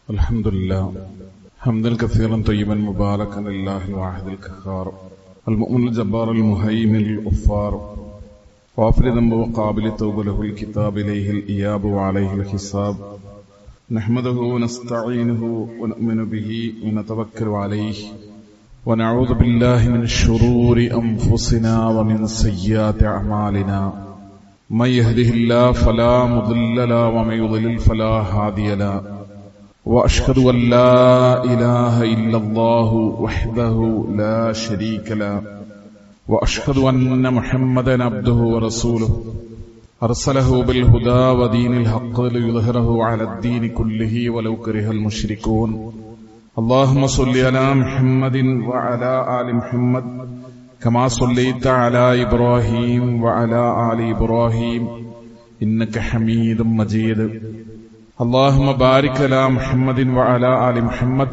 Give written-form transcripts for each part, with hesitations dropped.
الحمد لله حمدا كثيرا طيبا مباركا لله الواحد القهار المؤمن الجبار المهيمن الغفار غافر الذنب وقابل التوبة له الكتاب إليه الإياب وعليه الحساب نحمده ونستعينه ونؤمن به ونتوكل عليه ونعوذ بالله من شرور أنفسنا ومن سيئات أعمالنا من يهده الله فلا مضل له ومن يضلل فلا هادي له وأشهد أن لا إله إلا الله وحده لا شريك له وأشهد أن محمدا عبده ورسوله أرسله بالهدى ودين الحق ليظهره على الدين كله ولو كره المشركون اللهم صل على محمد وعلى آل محمد كما صليت على إبراهيم وعلى آل إبراهيم إنك حميد مجيد اللهم بارك على محمد وعلى آل محمد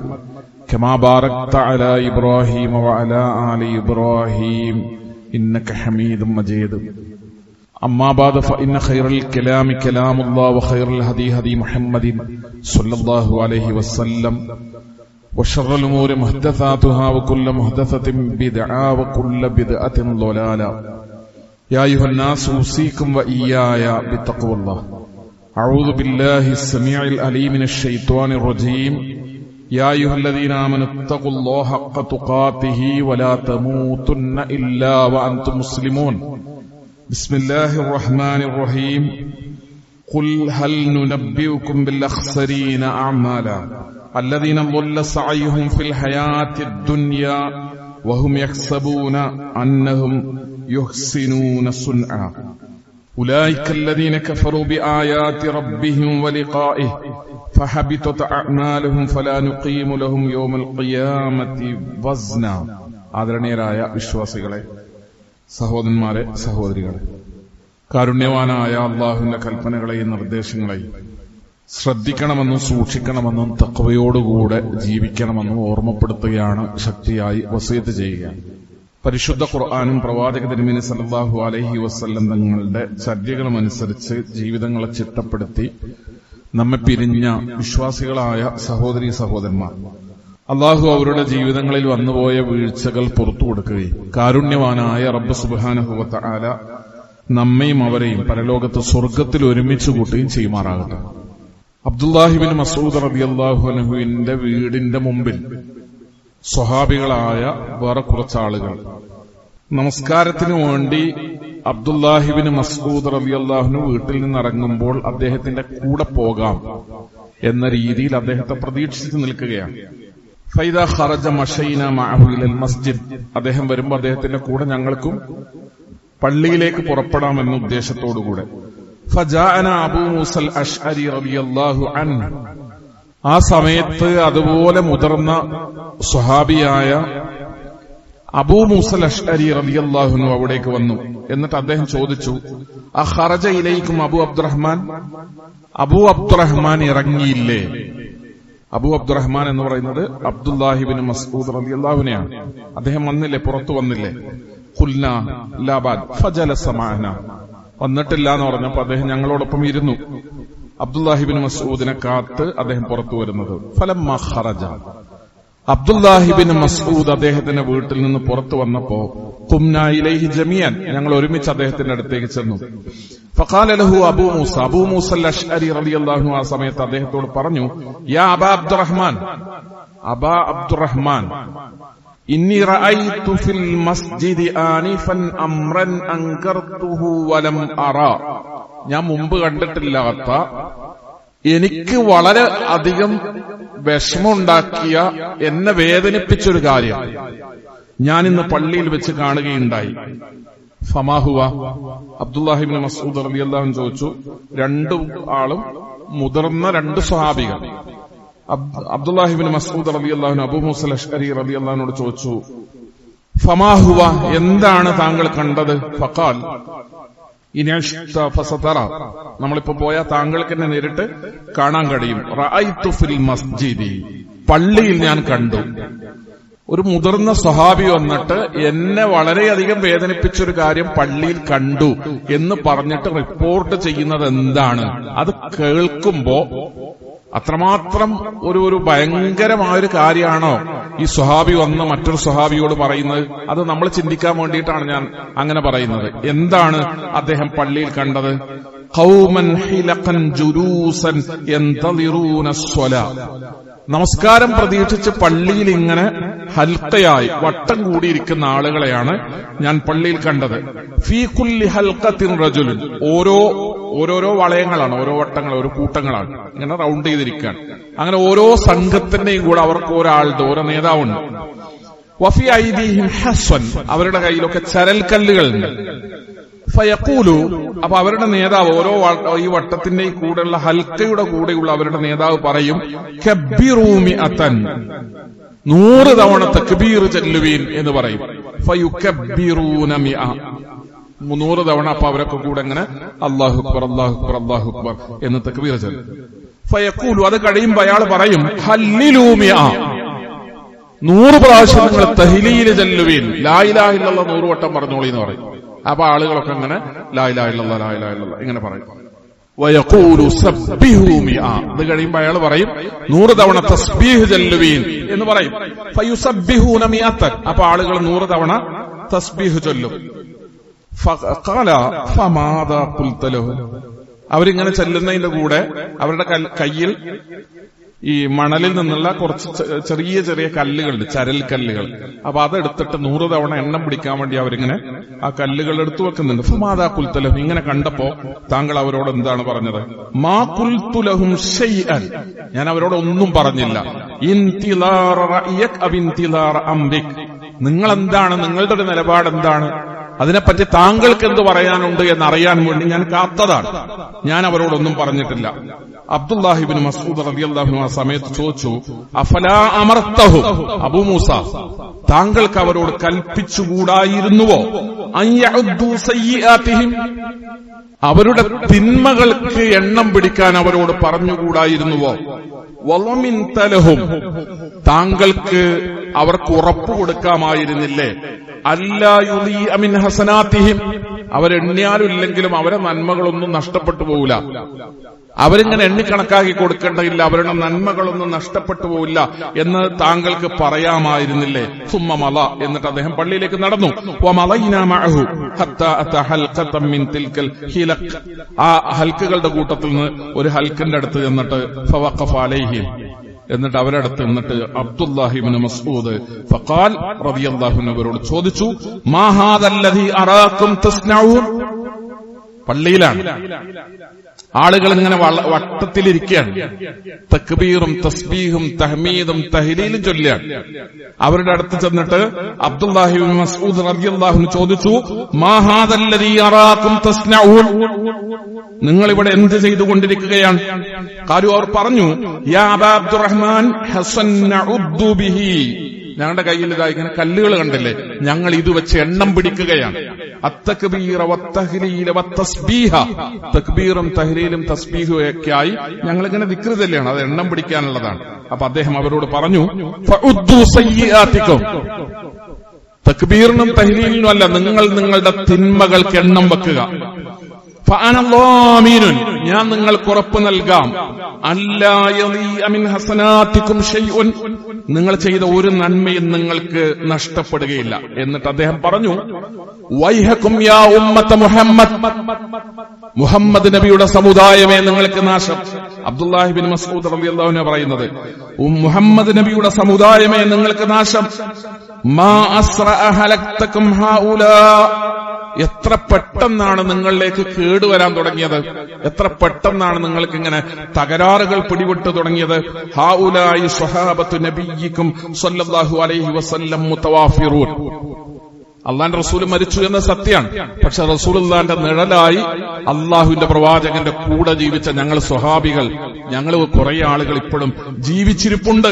كما باركت على إبراهيم وعلى آل إبراهيم إنك حميد مجيد أما بعد فإن خير الكلام كلام الله وخير الهدي هدي محمد صلى الله عليه وسلم وشر الأمور محدثاتها وكل محدثة بدعة وكل بدعة ضلالة يا أيها الناس أوصيكم وإياي بتقوى الله أعوذ بالله السميع العليم من الشيطان الرجيم يا أيها الذين آمنوا اتقوا الله حق تقاته ولا تموتن إلا وأنتم مسلمون بسم الله الرحمن الرحيم قل هل ننبئكم بالأخسرين أعمالا الذين ضل سعيهم في الحياة الدنيا وهم يحسبون أنهم يحسنون صنعا أولئك الذين كفروا بآيات ربهم ولقائه فحبطت أعمالهم فلا نقيم لهم يوم القيامة وزنا. ആദരണീയരായ വിശ്വാസികളെ, സഹോദരന്മാരെ, സഹോദരികളെ, കാരുണ്യവാനായ അല്ലാഹുവിന്റെ കൽപ്പനകളെയും നിർദ്ദേശങ്ങളെയും ശ്രദ്ധിക്കണമെന്നും സൂക്ഷിക്കണമെന്നും തഖ്വയോടുകൂടെ ജീവിക്കണമെന്നും ഓർമ്മപ്പെടുത്തുകയാണ് ശക്തിയായി വസിയത്ത് ചെയ്യുക. പരിശുദ്ധ ഖുർആനും പ്രവാചക തിരുമേനി സല്ലല്ലാഹു അലൈഹി വസല്ലം തങ്ങളുടെ ചര്യകളുമനുസരിച്ച് ജീവിതങ്ങളെ ചിട്ടപ്പെടുത്തി നമ്മെ പിരിഞ്ഞ വിശ്വാസികളായ സഹോദരീ സഹോദരന്മാർ, അള്ളാഹു അവരുടെ ജീവിതങ്ങളിൽ വന്നുപോയ വീഴ്ചകൾ പുറത്തു കൊടുക്കുകയും കാരുണ്യവാനായ റബ്ബ് സുബ്ഹാനഹു വ തആല നമ്മയും അവരെയും പരലോകത്ത് സ്വർഗ്ഗത്തിൽ ഒരുമിച്ച് കൂട്ടുകയും ചെയ്യുമാറാകട്ടെ. അബ്ദുല്ലാഹി ഇബ്നു മസ്ഊദ് റളിയല്ലാഹു അൻഹുവിന്റെ വീടിന്റെ മുമ്പിൽ സ്വഹാബികളായ വേറെ കുറച്ചാളുകൾ നമസ്കാരത്തിനു വേണ്ടി അബ്ദുല്ലാഹി ഇബ്നു മസ്ഊദ് റളിയല്ലാഹു അൻഹു വീട്ടിൽ നിന്ന് ഇറങ്ങുമ്പോൾ അദ്ദേഹത്തിന്റെ കൂടെ പോകാം എന്ന രീതിയിൽ അദ്ദേഹത്തെ പ്രതീക്ഷിച്ചു നിൽക്കുകയാണ്. ഫൈദാ ഖറജ മശൈന മഅഹു ഇലൽ മസ്ജിദ്, അദ്ദേഹം വരുമ്പോൾ അദ്ദേഹത്തിന്റെ കൂടെ ഞങ്ങൾക്കും പള്ളിയിലേക്ക് പുറപ്പെടാമെന്ന ഉദ്ദേശത്തോടുകൂടെ. ഫജാഅന അബൂ മൂസൽ അശ്അരി റളിയല്ലാഹു അൻഹു, ആ സമയത്ത് അതുപോലെ മുതിർന്ന സ്വഹാബിയായ അബൂ മൂസൽ അശ്അരി റളിയല്ലാഹു അൻഹു അവിടേക്ക് വന്നു. എന്നിട്ട് അദ്ദേഹം ചോദിച്ചു, അഖറജ ഇലൈക്കും അബൂ അബ്ദുറഹ്മാൻ, അബൂ അബ്ദുറഹ്മാൻ ഇറങ്ങിയില്ലേ? അബൂ അബ്ദുറഹ്മാൻ എന്ന് പറയുന്നത് അബ്ദുല്ലാഹി ഇബ്നു മസ്ഊദ് റളിയല്ലാഹു അൻഹുവിനെയാണ്. അദ്ദേഹം വന്നില്ലേ, പുറത്തു വന്നില്ലേ? ഖുൽനാ ലാ ബഅദ് ഫജലസ മഅനാ, വന്നിട്ടില്ല എന്ന് പറഞ്ഞപ്പോൾ അദ്ദേഹം ഞങ്ങളോടൊപ്പം ഇരുന്നു. അബ്ദുല്ലാഹി ഇബ്നു മസ്ഊദിനെ കാത്ത് അദ്ദേഹം പുറത്തു വരുന്നത്. ഫലമ്മാ ഖറജ, അബ്ദുല്ലാഹി ഇബ്നു മസ്ഊദ് അദ്ദേഹത്തിന്റെ വീട്ടിൽ നിന്ന് പുറത്തു വന്നപ്പോ ഖുംനാ ഇലൈഹി ജമീഅൻ, ഞങ്ങൾ ഒരുമിച്ച് അദ്ദേഹത്തിന്റെ അടുത്തേക്ക് ചെന്നു. ഫഖാല ലഹു അബൂ മൂസ, അബൂ മൂസൽ അശ്അരി റളിയല്ലാഹു അൻഹു ആ സമയത്ത് അദ്ദേഹത്തോട് പറഞ്ഞു, യാ അബാ അബ്ദുറഹ്മാൻ, അബാ അബ്ദുറഹ്മാൻ, ഇന്നി റഅയ്തു ഫിൽ മസ്ജിദി ആനിഫൻ അംറൻ അൻകർതുഹു വലം അറാ, ഞാൻ മുമ്പ് കണ്ടിട്ടില്ലാത്ത, എനിക്ക് വളരെ അധികം വിഷമമുണ്ടാക്കിയ, എന്നെ വേദനിപ്പിച്ചൊരു കാര്യം ഞാൻ ഇന്ന് പള്ളിയിൽ വെച്ച് കാണുകയുണ്ടായി. ഫമാഹുവ, അബ്ദുല്ലാഹി ഇബ്നു മസ്ഊദ് റളിയല്ലാഹു അൻഹു ചോദിച്ചു. രണ്ടു ആളും മുതിർന്ന രണ്ട് സ്വഹാബികൾ. അബ്ദുല്ലാഹി ഇബ്നു മസ്ഊദ് റളിയല്ലാഹു അൻഹു അബൂ മൂസൽ അശ്അരി റളിയല്ലാഹു അൻഹുവോട് ചോദിച്ചു, ഫമാഹുവ, എന്താണ് താങ്കൾ കണ്ടത്? ഫഖാൽ, നമ്മളിപ്പോ പോയാൽ താങ്കൾക്ക് എന്നെ നേരിട്ട് കാണാൻ കഴിയും. റഅയ്തു ഫിൽ മസ്ജിദി, പള്ളിയിൽ ഞാൻ കണ്ടു. ഒരു മുതിർന്ന സ്വഹാബി വന്നിട്ട് എന്നെ വളരെയധികം വേദനിപ്പിച്ചൊരു കാര്യം പള്ളിയിൽ കണ്ടു എന്ന് പറഞ്ഞിട്ട് റിപ്പോർട്ട് ചെയ്യുന്നത് എന്താണ്? അത് കേൾക്കുമ്പോ അത്രമാത്രം ഒരു ഭയങ്കരമായൊരു കാര്യമാണോ ഈ സ്വഹാബി വന്ന് മറ്റൊരു സ്വഹാബിയോട് പറയുന്നത്? അത് നമ്മൾ ചിന്തിക്കാൻ വേണ്ടിയിട്ടാണ് ഞാൻ അങ്ങനെ പറയുന്നത്. എന്താണ് അദ്ദേഹം പള്ളിയിൽ കണ്ടത്? ഖൗമൻ ഹിലഖൻ ജുലൂസൻ യന്തളിറൂന സ്വലാ. നമസ്കാരം പ്രതീക്ഷിച്ച് പള്ളിയിൽ ഇങ്ങനെ ഹൽക്കയായി വട്ടം കൂടിയിരിക്കുന്ന ആളുകളെയാണ് ഞാൻ പള്ളിയിൽ കണ്ടത്. ഫീ കുല്ലി ഹൽഖത്തിൻ റജുലുൻ. ഓരോരോ വളയങ്ങളാണ്, ഓരോ വട്ടങ്ങൾ, ഓരോ കൂട്ടങ്ങളാണ്, ഇങ്ങനെ റൗണ്ട് ചെയ്തിരിക്കുകയാണ്. അങ്ങനെ ഓരോ സംഘത്തിന്റെയും കൂടെ അവർക്ക് ഒരാളുടെ ഓരോ നേതാവുണ്ട്. വഫി ഐദീഹിം ഹസ്വൻ. അവരുടെ കയ്യിലൊക്കെ ചരൽക്കല്ലുകളുണ്ട്. ഫയഖൂലു. അപ്പൊ അവരുടെ നേതാവ് ഈ വട്ടത്തിന്റെ കൂടെയുള്ള ഹൽക്കയുടെ കൂടെയുള്ള അവരുടെ നേതാവ് പറയും, കബ്ബിറൂ മിഅതൻ. 100 തവണ തക്ബീർ ചൊല്ലുവീൻ എന്ന് പറയും. ഫയുകബ്ബിറൂന മിഅ. 100 തവണ. അപ്പൊ അവരൊക്കെ കൂടെ അങ്ങനെ അല്ലാഹു അക്ബർ അല്ലാഹു അക്ബർ അല്ലാഹു അക്ബർ എന്ന് തക്ബീർ ചൊല്ലും. ഫയഖൂലു. അത് കഴിയുമ്പോൾ അയാൾ പറയും, ഹല്ലിലൂ മിഅ. 100 പ്രാവശ്യം നിങ്ങൾ തഹ്ലീൽ ചൊല്ലുവീൻ, ലാ ഇലാഹ ഇല്ലല്ലാഹ് 100 വട്ടം പറഞ്ഞോളി എന്ന് പറയും. അപ്പൊ ആളുകളൊക്കെ അങ്ങനെ ലാ ഇലാഹ ഇല്ലല്ലാഹ് ലാ ഇലാഹ ഇല്ലല്ലാഹ് ഇങ്ങനെ പറയും. വയഖൂലു സബ്ബിഹൂ മിഅ. അത് കഴിയുമ്പോൾ അയാൾ പറയും 100 തവണ തസ്ബീഹ് ചൊല്ലുവീൻ എന്ന് പറയും. ഫയുസബ്ബിഹൂന മിഅതൻ. അപ്പൊ ആളുകൾ 100 തവണ തസ്ബീഹ് ചൊല്ലും. ഫഖാല ഫമാദാ ഖുൽത ലഹു. അവരിങ്ങനെ ചെല്ലുന്നതിന്റെ കൂടെ അവരുടെ കയ്യിൽ ഈ മണലിൽ നിന്നുള്ള കുറച്ച് ചെറിയ ചെറിയ കല്ലുകളുണ്ട്, ചരൽ കല്ലുകൾ. അപ്പൊ അതെടുത്തിട്ട് 100 തവണ എണ്ണം പിടിക്കാൻ വേണ്ടി അവരിങ്ങനെ ആ കല്ലുകൾ എടുത്തു വെക്കുന്നുണ്ട്. ഫമാദാ ഖുൽത ലഹും. ഇങ്ങനെ കണ്ടപ്പോ താങ്കൾ അവരോട് എന്താണ് പറഞ്ഞത്? മാ ഖുൽതു ലഹും ശൈഅൻ. ഞാൻ അവരോട് ഒന്നും പറഞ്ഞില്ല. ഇന്തിലാറ റഅയക അബിന്തിലാറ അംരിക്. നിങ്ങൾ എന്താണ്, നിങ്ങളുടെ ഒരു നിലപാട് എന്താണ്, അതിനെപ്പറ്റി താങ്കൾക്ക് എന്ത് പറയാനുണ്ട് എന്നറിയാൻ വേണ്ടി ഞാൻ കാത്തതാണ്. ഞാൻ അവരോടൊന്നും പറഞ്ഞിട്ടില്ല. അബ്ദുല്ലാഹി ഇബ്നു മസ്ഊദ് റളിയല്ലാഹു അൻഹു ആ സമയത്ത് ചോദിച്ചു, അഫലാ അമർതഹു. അബൂ മൂസ, താങ്കൾക്ക് അവരോട് കൽപ്പിച്ചുകൂടായിരുന്നുവോ? അൻയഉദ്ദു സയ്യിആതിഹിം. അവരുടെ തിന്മകൾക്ക് എണ്ണം പിടിക്കാൻ അവരോട് പറഞ്ഞുകൂടായിരുന്നുവോ? വലമിൻ തലഹും. താങ്കൾക്ക് അവർക്ക് ഉറപ്പ് കൊടുക്കാമായിരുന്നില്ലേ? അല്ലാ യുളീഅ മിൻ ഹസനാതിഹിം. അവരെണ്ണിയാലും ഇല്ലെങ്കിലും അവരെ നന്മകളൊന്നും നഷ്ടപ്പെട്ടു പോകില്ല. അവരിങ്ങനെ എണ്ണിക്കണക്കാക്കി കൊടുക്കേണ്ടതില്ല, അവരുടെ നന്മകളൊന്നും നഷ്ടപ്പെട്ടു പോവില്ല എന്ന് താങ്കൾക്ക് പറയാമായിരുന്നില്ലേ? സുമ്മ മല. എന്നിട്ട് അദ്ദേഹം പള്ളിയിലേക്ക് നടന്നു. വമലൈനാ മഅഹു ഹത്താ അത ഹൽഖതൻ മിൻ തിൽകൽ ഹിലഖ്. ആ ഹൽക്കുകളുടെ കൂട്ടത്തിൽ നിന്ന് ഒരു ഹൽക്കിന്റെ അടുത്ത് ചെന്നിട്ട് ഫവഖഫ അലൈഹിം. എന്നിട്ട് അവരടുത്ത് നിന്നിട്ട് അബ്ദുല്ലാഹി ഇബ്നു മസ്ഊദ് ഫഖാൽ റളിയല്ലാഹു അൻഹു അവരോട് ചോദിച്ചു, മാ ഹാദല്ലദീ അറാകും തസ്നഊൻ. പള്ളിയിലാണ് ആളുകൾ ഇങ്ങനെ വട്ടത്തിലിരിക്കുകയാണ്. തക്ബീറും തസ്ബീഹും തഹ്മീദും തഹ്ലീലും ചൊല്ലുകയാണ്. അവരുടെ അടുത്ത് ചെന്നിട്ട് അബ്ദുല്ലാഹി ഇബ്നു മസ്ഊദ് റളിയല്ലാഹു അൻഹു ചോദിച്ചു, മാ ഹാദല്ലദീ അറാകും തസ്നഊൻ. നിങ്ങൾ ഇവിടെ എന്ത് ചെയ്തുകൊണ്ടിരിക്കുകയാണ്? കാലു. അവർ പറഞ്ഞു, യാ അബാ അബ്ദുറഹ്മാൻ ഹസൻ നഉദ്ദു ബിഹി. ഞങ്ങളുടെ കയ്യിൽ ഇതാ ഇങ്ങനെ കല്ലുകൾ കണ്ടില്ലേ, ഞങ്ങൾ ഇത് വെച്ച് എണ്ണം പിടിക്കുകയാണ്. അത്തക്ബീറ വത്തഹ്ലീല വത്തസ്ബീഹ. തക്ബീറും തഹ്ലീലും തസ്ബീഹും ഒക്കെയായി ഞങ്ങൾ ഇങ്ങനെ ദിക്ർ ചൊല്ലുകയാണ്, അത് എണ്ണം പിടിക്കാനുള്ളതാണ്. അപ്പൊ അദ്ദേഹം അവരോട് പറഞ്ഞു, ഫഉദ്ദു സയ്യിആതികും. തക്ബീറിനും തഹ്ലീലിനും അല്ല, നിങ്ങൾ നിങ്ങളുടെ തിന്മകൾക്ക് എണ്ണം വെക്കുക. ഫഅന ളാമിനുൻ. ഞാൻ നിങ്ങൾക്ക് ഉറപ്പ് നൽകാം, അല്ലാ യളീഅ മിൻ ഹസനാതികും ഷൈഉൻ. നിങ്ങൾ ചെയ്ത ഒരു നന്മയും നിങ്ങൾക്ക് നഷ്ടപ്പെടുകയില്ല. എന്നിട്ട് അദ്ദേഹം പറഞ്ഞു, വൈഹക്കും യാ ഉമ്മത മുഹമ്മദ്. മുഹമ്മദ് നബിയുടെ സമുദായമേ നിങ്ങൾക്ക് നാശം. അബ്ദുല്ലാഹി ഇബ്നു മസ്ഊദ് റളിയല്ലാഹു അൻഹു പറയുന്നത്, മുഹമ്മദ് നബിയുടെ സമുദായമേ നിങ്ങൾക്ക് നാശം. മാ അസ്റഅ ഹലക്തകും ഹൗലാ. എത്ര പെട്ടെന്നാണ് നിങ്ങളിലേക്ക് കേടുവരാൻ തുടങ്ങിയത്, എത്ര പെട്ടെന്നാണ് നിങ്ങൾക്ക് ഇങ്ങനെ തകരാറുകൾ പിടിവിട്ടു തുടങ്ങിയത്. ഹൗലായി സ്വഹാബത്തു നബിയിക്കും സ്വല്ലല്ലാഹു അലൈഹി വസല്ലം മുതവാഫിറൂൻ. അള്ളാന്റെ റസൂൽ മരിച്ചു എന്ന സത്യമാണ്. പക്ഷെ റസൂലുള്ളാന്റെ നിഴലായി അള്ളാഹുവിന്റെ പ്രവാചകന്റെ കൂടെ ജീവിച്ച ഞങ്ങൾ സ്വഹാബികൾ, ഞങ്ങൾ കുറെ ആളുകൾ ഇപ്പോഴും ജീവിച്ചിരിപ്പുണ്ട്.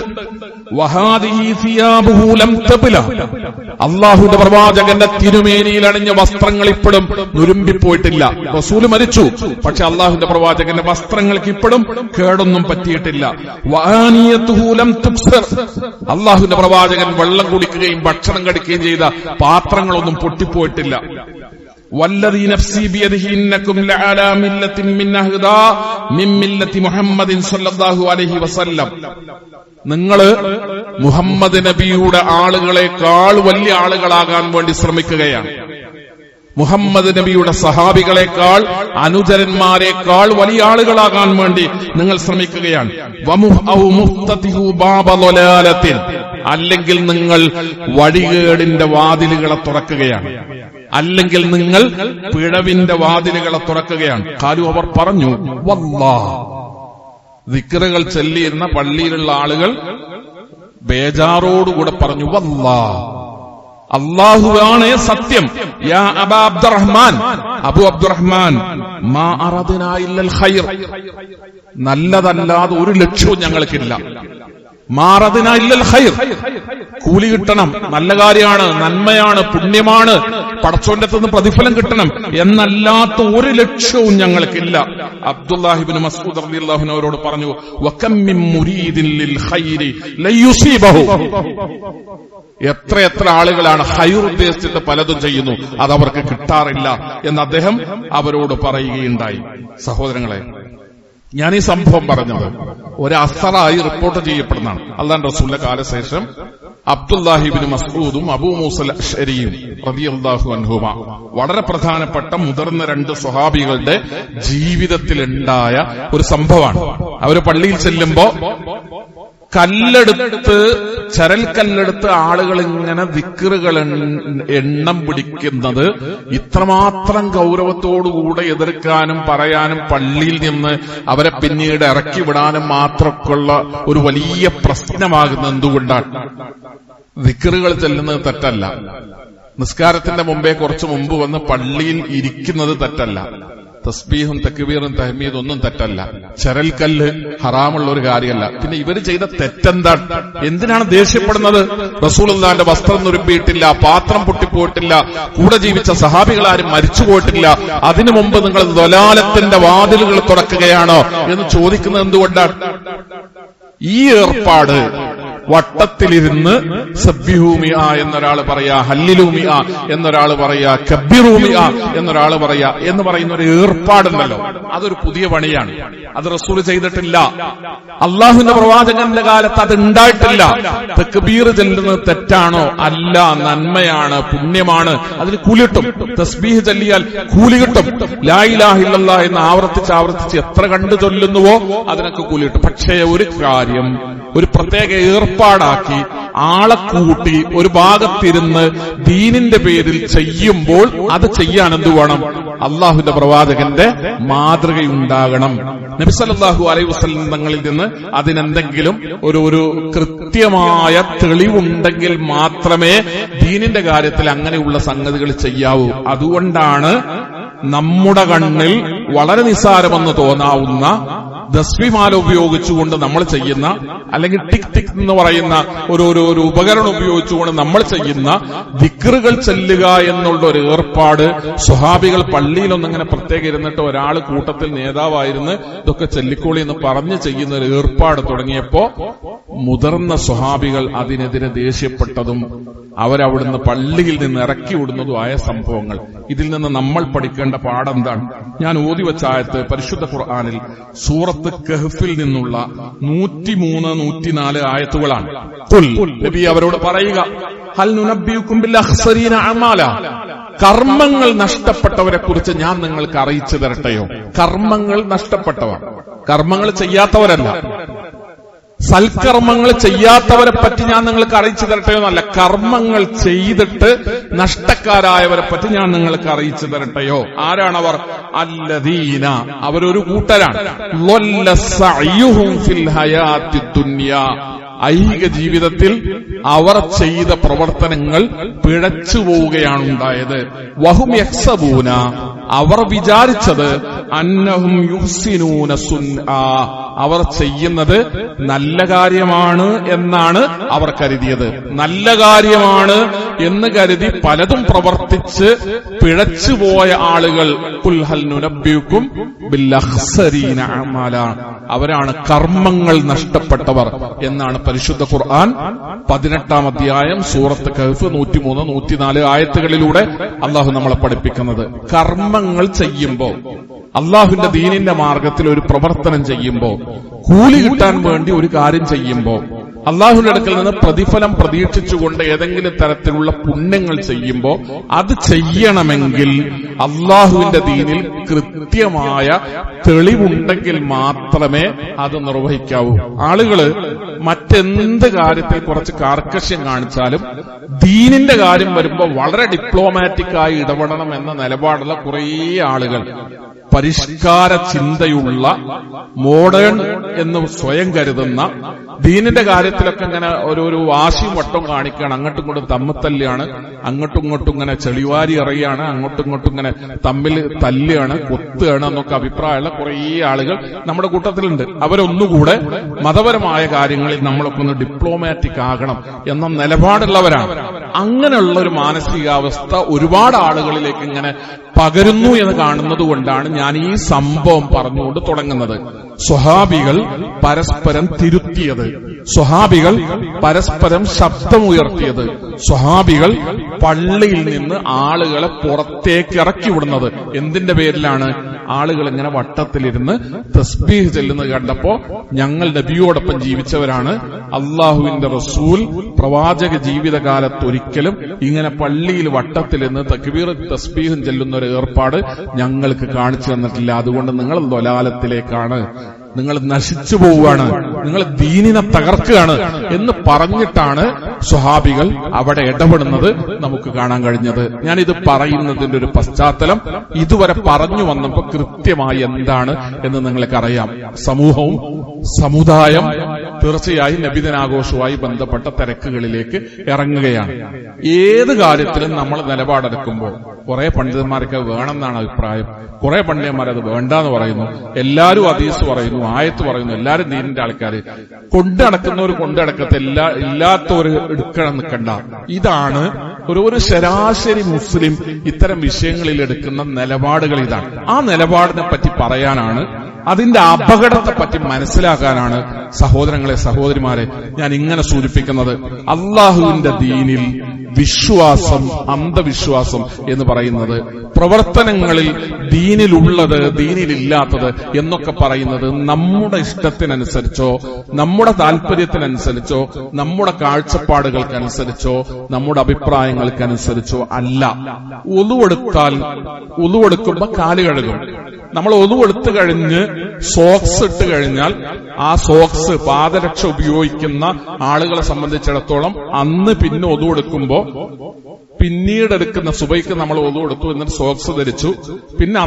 അള്ളാഹുവിന്റെ പ്രവാചകന്റെ തിരുമേനിയിൽ അണിഞ്ഞ വസ്ത്രങ്ങൾ ഇപ്പോഴും നുരുമ്പിപ്പോയിട്ടില്ല. റസൂല് മരിച്ചു, പക്ഷെ അള്ളാഹുവിന്റെ പ്രവാചകന്റെ വസ്ത്രങ്ങൾക്ക് ഇപ്പോഴും കേടൊന്നും പറ്റിയിട്ടില്ല. അള്ളാഹുവിന്റെ പ്രവാചകൻ വെള്ളം കുടിക്കുകയും ഭക്ഷണം കഴിക്കുകയും ചെയ്ത പാത്രങ്ങളൊന്നും പൊട്ടിപ്പോയിട്ടില്ല. വല്ലദീ നഫ്സി ബിയദിഹി ഇന്നകും ലഅലാ മില്ലത്തിൻ മിൻ അഹ്ദാ മിൻ മില്ലത്തി മുഹമ്മദിൻ സ്വല്ലല്ലാഹു അലൈഹി വസല്ലം. നിങ്ങള് മുഹമ്മദ് നബിയുടെ ആളുകളെക്കാൾ വലിയ ആളുകളാകാൻ വേണ്ടി ശ്രമിക്കുകയാണ്. മുഹമ്മദ് നബിയുടെ സഹാബികളെക്കാൾ അനുചരന്മാരെക്കാൾ വലിയ ആളുകളാകാൻ വേണ്ടി നിങ്ങൾ ശ്രമിക്കുകയാണ്. അല്ലെങ്കിൽ നിങ്ങൾ വഴികേടിന്റെ വാതിലുകളെ തുറക്കുകയാണ്, അല്ലെങ്കിൽ നിങ്ങൾ പിഴവിന്റെ വാതിലുകളെ തുറക്കുകയാണ്. കാലു അവർ പറഞ്ഞു, വല്ലാഹ്, ദിക്റുകൾ ചൊല്ലിയിരുന്ന പള്ളിയിലുള്ള ആളുകൾ ബേജാറോടുകൂടെ പറഞ്ഞു, വല്ലാഹ്, അല്ലാഹുവാണ് സത്യം. യാ അബാ അബ്ദുറഹ്മാൻ, അബു അബ്ദുറഹ്മാൻ, മാ അറദ്നാ ഇല്ലൽ ഖൈർ, നല്ലതല്ലാതെ ഒരു ലക്ഷ്യവും ഞങ്ങൾക്കില്ല. മാ അറദ്നാ ഇല്ലൽ ഖൈർ, കൂലി കിട്ടണം, നല്ല കാര്യമാണ്, നന്മയാണ്, പുണ്യമാണ്, പടച്ചോന്റെ അടുത്ത് നിന്ന് പ്രതിഫലം കിട്ടണം എന്നല്ലാത്ത ഒരു ലക്ഷ്യവും ഞങ്ങൾക്കില്ല. അബ്ദുല്ലാഹിബ്നു മസ്ഊദ് റളിയല്ലാഹു അൻഹു അവരോട് പറഞ്ഞു, വകം മിൻ മുരീദിൻ ലിൽ ഖൈരി ലയുസീബഹു, എത്ര ആളുകളാണ് ഖൈർ ഉദ്ദേശിച്ചിട്ട് പലതും ചെയ്യുന്നു, അതവർക്ക് കിട്ടാറില്ല എന്ന് അദ്ദേഹം അവരോട് പറയുകയുണ്ടായി. സഹോദരങ്ങളെ, ഞാൻ ഈ സംഭവം പറഞ്ഞത് ഒരു അസറായി റിപ്പോർട്ട് ചെയ്യപ്പെടുന്നതാണ്. അല്ലാഹുവിന്റെ റസൂലിന്റെ കാലശേഷം അബ്ദുല്ലാഹിബ്നു മസ്ഊദും അബൂ മൂസൽ അശ്അരിയും റളിയല്ലാഹു അൻഹുമ വളരെ പ്രധാനപ്പെട്ട മുതിർന്ന രണ്ട് സ്വഹാബികളുടെ ജീവിതത്തിലുണ്ടായ ഒരു സംഭവമാണ്. അവര് പള്ളിയിൽ ചെല്ലുമ്പോ ചരൽക്കല്ലെടുത്ത് ആളുകൾ ഇങ്ങനെ ദിക്റുകൾ എണ്ണം പിടിക്കുന്നത് ഇത്രമാത്രം ഗൗരവത്തോടുകൂടെ എതിർക്കാനും പറയാനും പള്ളിയിൽ നിന്ന് അവരെ പിന്നീട് ഇറക്കി വിടാനും മാത്രമൊക്കെയുള്ള ഒരു വലിയ പ്രശ്നമാകുന്നത് എന്തുകൊണ്ടാണ്? ദിക്റുകൾ ചെല്ലുന്നത് തെറ്റല്ല, നിസ്കാരത്തിന്റെ മുമ്പേ കുറച്ചു മുമ്പ് വന്ന് പള്ളിയിൽ ഇരിക്കുന്നത് തെറ്റല്ല, തസ്ബീഹും തക്ബീറും തഹ്മീദും ഒന്നും തെറ്റല്ല, ചരൽക്കല്ല് ഹറാമുള്ള ഒരു കാര്യമല്ല. പിന്നെ ഇവര് ചെയ്ത തെറ്റെന്താണ്? എന്തിനാണ് ദേഷ്യപ്പെടുന്നത്? റസൂലുള്ളാഹിന്റെ വസ്ത്രം നുരുമ്പിയിട്ടില്ല, പാത്രം പൊട്ടിപ്പോയിട്ടില്ല, കൂടെ ജീവിച്ച സഹാബികളാരും മരിച്ചു പോയിട്ടില്ല, അതിനു മുമ്പ് നിങ്ങൾ ദലാലത്തിന്റെ വാതിലുകൾ തുറക്കുകയാണോ എന്ന് ചോദിക്കുന്നത് എന്തുകൊണ്ടാണ്? ഈ ഏർപ്പാട് വട്ടത്തിലിരുന്ന് സബ്ബിഹൂമിയ എന്നൊരാള് പറയാ, ഹല്ലിലൂമിയ എന്നൊരാള് പറയാ, കബ്ബിറൂമിയ എന്നൊരാള് പറയാ എന്ന് പറയുന്ന ഒരു ഏർപ്പാടുണ്ടല്ലോ, അതൊരു പുതിയ പണിയാണ്. അത് റസൂൽ ചെയ്തിട്ടില്ല. അള്ളാഹുവിന്റെ പ്രവാചകന്റെ കാലത്ത് അത് ഉണ്ടായിട്ടില്ല. തക്ബീർ ചെല്ലുന്നത് തെറ്റാണോ? അല്ല, നന്മയാണ്, പുണ്യമാണ്, അതിന് കൂലി കിട്ടും. തസ്ബീഹ് ചൊല്ലിയാൽ കൂലി കിട്ടും. ലാ ഇലാഹ ഇല്ലല്ലാഹ് എന്ന് ആവർത്തിച്ച് എത്ര കണ്ടു ചൊല്ലുന്നുവോ അതിനൊക്കെ കൂലി കിട്ടും. പക്ഷേ ഒരു കാര്യം ഒരു പ്രത്യേക ഏർപ്പാടാക്കി ആളെ കൂട്ടി ഒരു ഭാഗത്തിരുന്ന് ദീനിന്റെ പേരിൽ ചെയ്യുമ്പോൾ അത് ചെയ്യാൻ എന്ത് വേണം? അള്ളാഹുവിന്റെ പ്രവാചകന്റെ മാതൃകയുണ്ടാകണം. നബി സല്ലല്ലാഹു അലൈഹി വസല്ലം തങ്ങളിൽ നിന്ന് അതിനെന്തെങ്കിലും ഒരു കൃത്യമായ തെളിവുണ്ടെങ്കിൽ മാത്രമേ ദീനിന്റെ കാര്യത്തിൽ അങ്ങനെയുള്ള സംഗതികൾ ചെയ്യാവൂ. അതുകൊണ്ടാണ് നമ്മുടെ കണ്ണിൽ വളരെ നിസ്സാരമെന്ന് തോന്നാവുന്ന ദസ്വിമാല ഉപയോഗിച്ചുകൊണ്ട് നമ്മൾ ചെയ്യുന്ന, അല്ലെങ്കിൽ ടിക് ടിക് എന്ന് പറയുന്ന ഒരു ഉപകരണം ഉപയോഗിച്ചുകൊണ്ട് നമ്മൾ ചെയ്യുന്ന ദിക്റുകൾ ചെല്ലുക എന്നുള്ള ഒരു ഏർപ്പാട് സ്വഹാബികൾ പള്ളിയിലൊന്നിങ്ങനെ പ്രത്യേകം ഇരുന്നിട്ട് ഒരാൾ കൂട്ടത്തിൽ നേതാവായിരുന്ന് ഇതൊക്കെ ചെല്ലിക്കോളി എന്ന് പറഞ്ഞ് ചെയ്യുന്ന ഒരു ഏർപ്പാട് തുടങ്ങിയപ്പോ മുതിർന്ന സ്വഹാബികൾ അതിനെതിരെ ദേഷ്യപ്പെട്ടതും അവരവിടുന്ന് പള്ളിയിൽ നിന്ന് ഇറക്കി വിടുന്നതുമായ സംഭവങ്ങൾ. ഇതിൽ നിന്ന് നമ്മൾ പഠിക്കേണ്ട പാഠെന്താണ്? ഞാൻ ഓതി വെച്ച ആയത്ത് പരിശുദ്ധ ഖുർആനിൽ സൂറത്ത് കഹ്ഫിൽ നിന്നുള്ള 103, 104 ആയത്തുകളാണ്. നബി അവരോട് പറയുക, ഹൽ നുനബ്ബിയുക്കും ബിൽ അഖ്സരീന അമാല, കർമ്മങ്ങൾ നഷ്ടപ്പെട്ടവരെ കുറിച്ച് ഞാൻ നിങ്ങൾക്ക് അറിയിച്ചു തരട്ടെയോ? കർമ്മങ്ങൾ നഷ്ടപ്പെട്ടവർ, കർമ്മങ്ങൾ ചെയ്യാത്തവരല്ല, സൽക്കർമ്മങ്ങൾ ചെയ്യാത്തവരെ പറ്റി ഞാൻ നിങ്ങൾക്ക് അറിയിച്ചു തരട്ടെയോ എന്നല്ല, കർമ്മങ്ങൾ ചെയ്തിട്ട് നഷ്ടക്കാരായവരെ പറ്റി ഞാൻ നിങ്ങൾക്ക് അറിയിച്ചു തരട്ടെയോ? ആരാണവർ? അല്ലദീന, അവരൊരു കൂട്ടരാണ്. ളല്ല സഅയുഹും ഫിൽ ഹയാത്തിദ് ദുനിയാ, ഐഹിക ജീവിതത്തിൽ അവർ ചെയ്ത പ്രവർത്തനങ്ങൾ പിഴച്ചു പോവുകയാണ് ഉണ്ടായത്. വഹും യഹ്സബൂന, അവർ വിചാരിച്ചത് അന്നഹും യുഹ്സിനൂന സുൻആ, അവർ ചെയ്യുന്നത് നല്ല കാര്യമാണ് എന്നാണ് അവർ കരുതിയത്. നല്ല കാര്യമാണ് എന്ന് കരുതി പലതും പ്രവർത്തിച്ച് പിഴച്ചുപോയ ആളുകൾ ഖുൽ ഹൽ നുനബ്ബിഉകും ബിൽ അഖ്സരീന അഅമാല, അവരാണ് കർമ്മങ്ങൾ നഷ്ടപ്പെട്ടവർ എന്നാണ് പരിശുദ്ധ ഖുർആൻ 18-ാം അധ്യായം സൂറത്ത് കഹ്ഫ് 103, 104 ആയത്തുകളിലൂടെ അള്ളാഹു നമ്മളെ പഠിപ്പിക്കുന്നത്. കർമ്മങ്ങൾ ചെയ്യുമ്പോ, അള്ളാഹുവിന്റെ ദീനിന്റെ മാർഗത്തിൽ ഒരു പ്രവർത്തനം ചെയ്യുമ്പോ, കൂലി കിട്ടാൻ വേണ്ടി ഒരു കാര്യം ചെയ്യുമ്പോ, അള്ളാഹുവിന്റെ അടുക്കൽ നിന്ന് പ്രതിഫലം പ്രതീക്ഷിച്ചുകൊണ്ട് ഏതെങ്കിലും തരത്തിലുള്ള പുണ്യങ്ങൾ ചെയ്യുമ്പോൾ അത് ചെയ്യണമെങ്കിൽ അള്ളാഹുവിന്റെ ദീനിൽ കൃത്യമായ തെളിവുണ്ടെങ്കിൽ മാത്രമേ അത് നിർവഹിക്കാവൂ. ആളുകള് മറ്റെന്ത് കാര്യത്തിൽ കുറച്ച് കാർക്കശ്യം കാണിച്ചാലും ദീനിന്റെ കാര്യം വരുമ്പോൾ വളരെ ഡിപ്ലോമാറ്റിക്കായി ഇടപെടണം എന്ന നിലപാടുള്ള കുറേ ആളുകൾ, പരിഷ്കാര ചിന്തയുള്ള മോഡേൺ എന്ന് സ്വയം കരുതുന്ന, ദീനിന്റെ കാര്യത്തിലൊക്കെ ഇങ്ങനെ ഒരു വാശിയും വട്ടവും കാണിക്കുകയാണ്. അങ്ങോട്ടും ഇങ്ങോട്ടും തമ്മിത്തല്ലാണ്, അങ്ങോട്ടും ഇങ്ങോട്ടും ഇങ്ങനെ ചെളിവാരി അറിയാണ്, അങ്ങോട്ടും ഇങ്ങോട്ടും ഇങ്ങനെ തമ്മിൽ തല്ലുകയാണ്, കൊത്തുകയാണ് എന്നൊക്കെ അഭിപ്രായമുള്ള കുറേ ആളുകൾ നമ്മുടെ കൂട്ടത്തിലുണ്ട്. അവരൊന്നുകൂടെ മതപരമായ കാര്യങ്ങളിൽ നമ്മളൊക്കെ ഒന്ന് ഡിപ്ലോമാറ്റിക് ആകണം എന്ന നിലപാടുള്ളവരാണ്. അങ്ങനെയുള്ള ഒരു മാനസികാവസ്ഥ ഒരുപാട് ആളുകളിലേക്ക് ഇങ്ങനെ പകരുന്നു എന്ന് കാണുന്നത് കൊണ്ടാണ് ഞാൻ ഈ സംഭവം പറഞ്ഞുകൊണ്ട് തുടങ്ങുന്നത്. സ്വഹാബികൾ പരസ്പരം തിരുത്തിയത്, സ്വഹാബികൾ പരസ്പരം ശബ്ദമുയർത്തിയത്, സ്വഹാബികൾ പള്ളിയിൽ നിന്ന് ആളുകളെ പുറത്തേക്ക് ഇറക്കി വിടുന്നത് എന്തിന്റെ പേരിലാണ്? ആളുകൾ ഇങ്ങനെ വട്ടത്തിലിരുന്ന് തസ്ബീഹ് ചെല്ലുന്നത് കണ്ടപ്പോ ഞങ്ങൾ നബിയോടൊപ്പം ജീവിച്ചവരാണ്, അള്ളാഹുവിന്റെ റസൂൽ പ്രവാചക ജീവിതകാലത്ത് ഒരിക്കലും ഇങ്ങനെ പള്ളിയിൽ വട്ടത്തിലിരുന്ന് തക്ബീർ തസ്ബീഹും ചെല്ലുന്ന ഒരു ഏർപ്പാട് ഞങ്ങൾക്ക് കാണിച്ചു തന്നിട്ടില്ല. അതുകൊണ്ട് നിങ്ങൾ ദലാലത്തിലേക്കാണ്, നിങ്ങൾ നശിച്ചു പോവുകയാണ്, നിങ്ങൾ ദീനിനെ തകർക്കുകയാണ് എന്ന് പറഞ്ഞിട്ടാണ് സ്വഹാബികൾ അവിടെ ഇടപെടുന്നത് നമുക്ക് കാണാൻ കഴിഞ്ഞത്. ഞാനിത് പറയുന്നതിന്റെ ഒരു പശ്ചാത്തലം ഇതുവരെ പറഞ്ഞു വന്നപ്പോൾ കൃത്യമായി എന്താണ് എന്ന് നിങ്ങൾക്കറിയാം. സമൂഹവും സമുദായം തീർച്ചയായും നബിദിനാഘോഷവുമായി ബന്ധപ്പെട്ട തിരക്കുകളിലേക്ക് ഇറങ്ങുകയാണ്. ഏത് കാര്യത്തിലും നമ്മൾ നിലപാടെടുക്കുമ്പോൾ കുറെ പണ്ഡിതന്മാർക്ക് വേണമെന്നാണ് അഭിപ്രായം, കുറെ പണ്ഡിതന്മാരത് വേണ്ടാന്ന് പറയുന്നു, എല്ലാവരും ഹദീസ് പറയുന്നു, ആയത്ത് പറയുന്നു, എല്ലാവരും ദീനിന്റെ ആൾക്കാര് കൊണ്ടടക്കുന്നവർ കൊണ്ടടക്കത്തെ ഇല്ലാത്തവർ എടുക്കണം നിൽക്കണ്ട. ഇതാണ് ഒരു ശരാശരി മുസ്ലിം ഇത്തരം വിഷയങ്ങളിൽ എടുക്കുന്ന നിലപാടുകൾ. ഇതാണ് ആ നിലപാടിനെ പറ്റി പറയാനാണ്, അതിന്റെ അപകടത്തെ പറ്റി മനസ്സിലാക്കാനാണ് സഹോദരങ്ങളെ സഹോദരിമാരെ ഞാൻ ഇങ്ങനെ സൂചിപ്പിക്കുന്നത്. അള്ളാഹുവിന്റെ ദീനിൽ വിശ്വാസം, അന്ധവിശ്വാസം എന്ന് പറയുന്നത്, പ്രവർത്തനങ്ങളിൽ ദീനിലുള്ളത് ദീനിലില്ലാത്തത് എന്നൊക്കെ പറയുന്നത് നമ്മുടെ ഇഷ്ടത്തിനനുസരിച്ചോ നമ്മുടെ താല്പര്യത്തിനനുസരിച്ചോ നമ്മുടെ കാഴ്ചപ്പാടുകൾക്കനുസരിച്ചോ നമ്മുടെ അഭിപ്രായങ്ങൾക്കനുസരിച്ചോ അല്ല. ഒളുവെടുക്കുമ്പോ കാല് കഴുകും. നമ്മൾ ഒളുവെടുത്തു കഴിഞ്ഞ് സോക്സ് ഇട്ട് കഴിഞ്ഞാൽ ആ സോക്സ് പാദരക്ഷ ഉപയോഗിക്കുന്ന ആളുകളെ സംബന്ധിച്ചിടത്തോളം അന്ന് പിന്നെ ഒളുവെടുക്കുമ്പോ പിന്നീട് എടുക്കുന്ന സുബൈക്ക് നമ്മൾ ഒളുവെടുത്തു, എന്നിട്ട് സോക്സ് ധരിച്ചു, പിന്നെ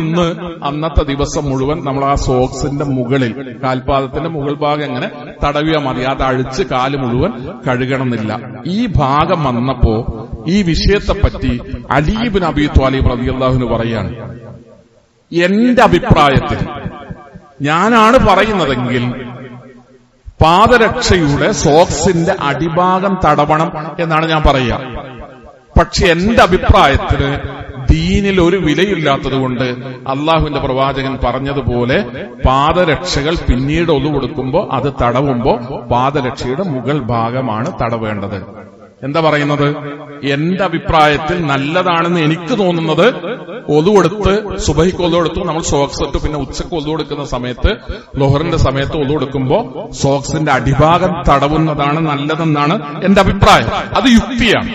അന്നത്തെ ദിവസം മുഴുവൻ നമ്മൾ ആ സോക്സിന്റെ മുകളിൽ കാൽപാദത്തിന്റെ മുകൾ ഭാഗം എങ്ങനെ തടവിയാൽ മതി, അത് അഴിച്ച് കാല് മുഴുവൻ കഴുകണമെന്നില്ല. ഈ ഭാഗം വന്നപ്പോ ഈ വിഷയത്തെപ്പറ്റി അലി ഇബ്നു അബീ ത്വാലിബ് റളിയല്ലാഹു അൻഹു പറയാണ്, എന്റെ അഭിപ്രായത്തിൽ ഞാനാണ് പറയുന്നതെങ്കിൽ പാദരക്ഷയുടെ സോക്സിന്റെ അടിഭാഗം തടവണം എന്നാണ് ഞാൻ പറയുക. പക്ഷെ എന്റെ അഭിപ്രായത്തിന് ദീനിൽ ഒരു വിലയില്ലാത്തതുകൊണ്ട് അള്ളാഹുവിന്റെ പ്രവാചകൻ പറഞ്ഞതുപോലെ പാദരക്ഷകൾ പിന്നീട് ഒളുവെടുക്കുമ്പോ അത് തടവുമ്പോ പാദരക്ഷയുടെ മുകൾ ഭാഗമാണ് തടവേണ്ടത്. എന്താ പറയുന്നത്? എന്റെ അഭിപ്രായത്തിൽ നല്ലതാണെന്ന് എനിക്ക് തോന്നുന്നത് ഒളുവെടുത്ത് സുബഹിക്ക് ഒളുവെടുത്തു, നമ്മൾ സോക്സ് ഇട്ടു, പിന്നെ ഉച്ചക്ക് ഒളുവെടുക്കുന്ന സമയത്ത് ലോഹറിന്റെ സമയത്ത് ഒളുവെടുക്കുമ്പോ സോക്സിന്റെ അടിഭാഗം തടവുന്നതാണ് നല്ലതെന്നാണ് എന്റെ അഭിപ്രായം. അത് യുക്തിയാണ്,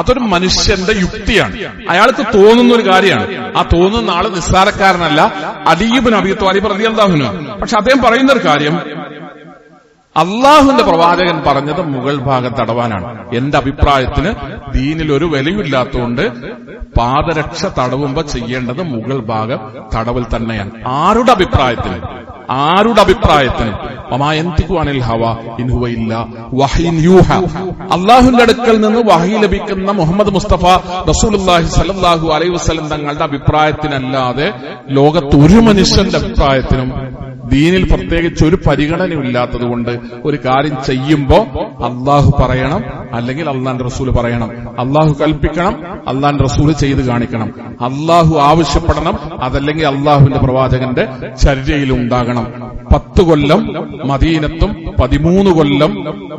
അതൊരു മനുഷ്യന്റെ യുക്തിയാണ്, അയാൾക്ക് തോന്നുന്ന ഒരു കാര്യമാണ്. ആ തോന്നുന്ന ആള് നിസ്സാരക്കാരനല്ല, അലി ഇബ്നു അബീ ത്വാലിബ് റളിയല്ലാഹു അൻഹു. പക്ഷെ അദ്ദേഹം പറയുന്ന ഒരു കാര്യം, അള്ളാഹുവിന്റെ പ്രവാചകൻ പറഞ്ഞത് മുകൾ ഭാഗം തടവാനാണ്. എന്റെ അഭിപ്രായത്തിന് ദീനിൽ ഒരു വിലയില്ലാത്തതുകൊണ്ട് പാദരക്ഷ തടവുമ്പോ ചെയ്യേണ്ടത് മുകൾ ഭാഗം തടവൽ തന്നെയാണ്. ആരുടെ അഭിപ്രായത്തിന് അള്ളാഹുവിന്റെ അടുക്കൽ നിന്ന് വഹി ലഭിക്കുന്ന മുഹമ്മദ് മുസ്തഫ റസൂലുള്ളാഹി സ്വല്ലല്ലാഹു അലൈഹി വസല്ലം തങ്ങളുടെ അഭിപ്രായത്തിനല്ലാതെ ലോകത്ത് ഒരു മനുഷ്യന്റെ അഭിപ്രായത്തിനും ദീനിൽ പ്രത്യേകിച്ച് ഒരു പരിഗണനയില്ലാത്തത് കൊണ്ട് ഒരു കാര്യം ചെയ്യുമ്പോ അള്ളാഹു പറയണം, അല്ലെങ്കിൽ അള്ളാന്റെ റസൂല് പറയണം. അള്ളാഹു കൽപ്പിക്കണം, അള്ളാന്റെ റസൂല് ചെയ്ത് കാണിക്കണം. അള്ളാഹു ആവശ്യപ്പെടണം, അതല്ലെങ്കിൽ അള്ളാഹുവിന്റെ പ്രവാചകന്റെ ചര്യയിൽ ഉണ്ടാകണം. 10 കൊല്ലം മദീനത്തും 13 കൊല്ലം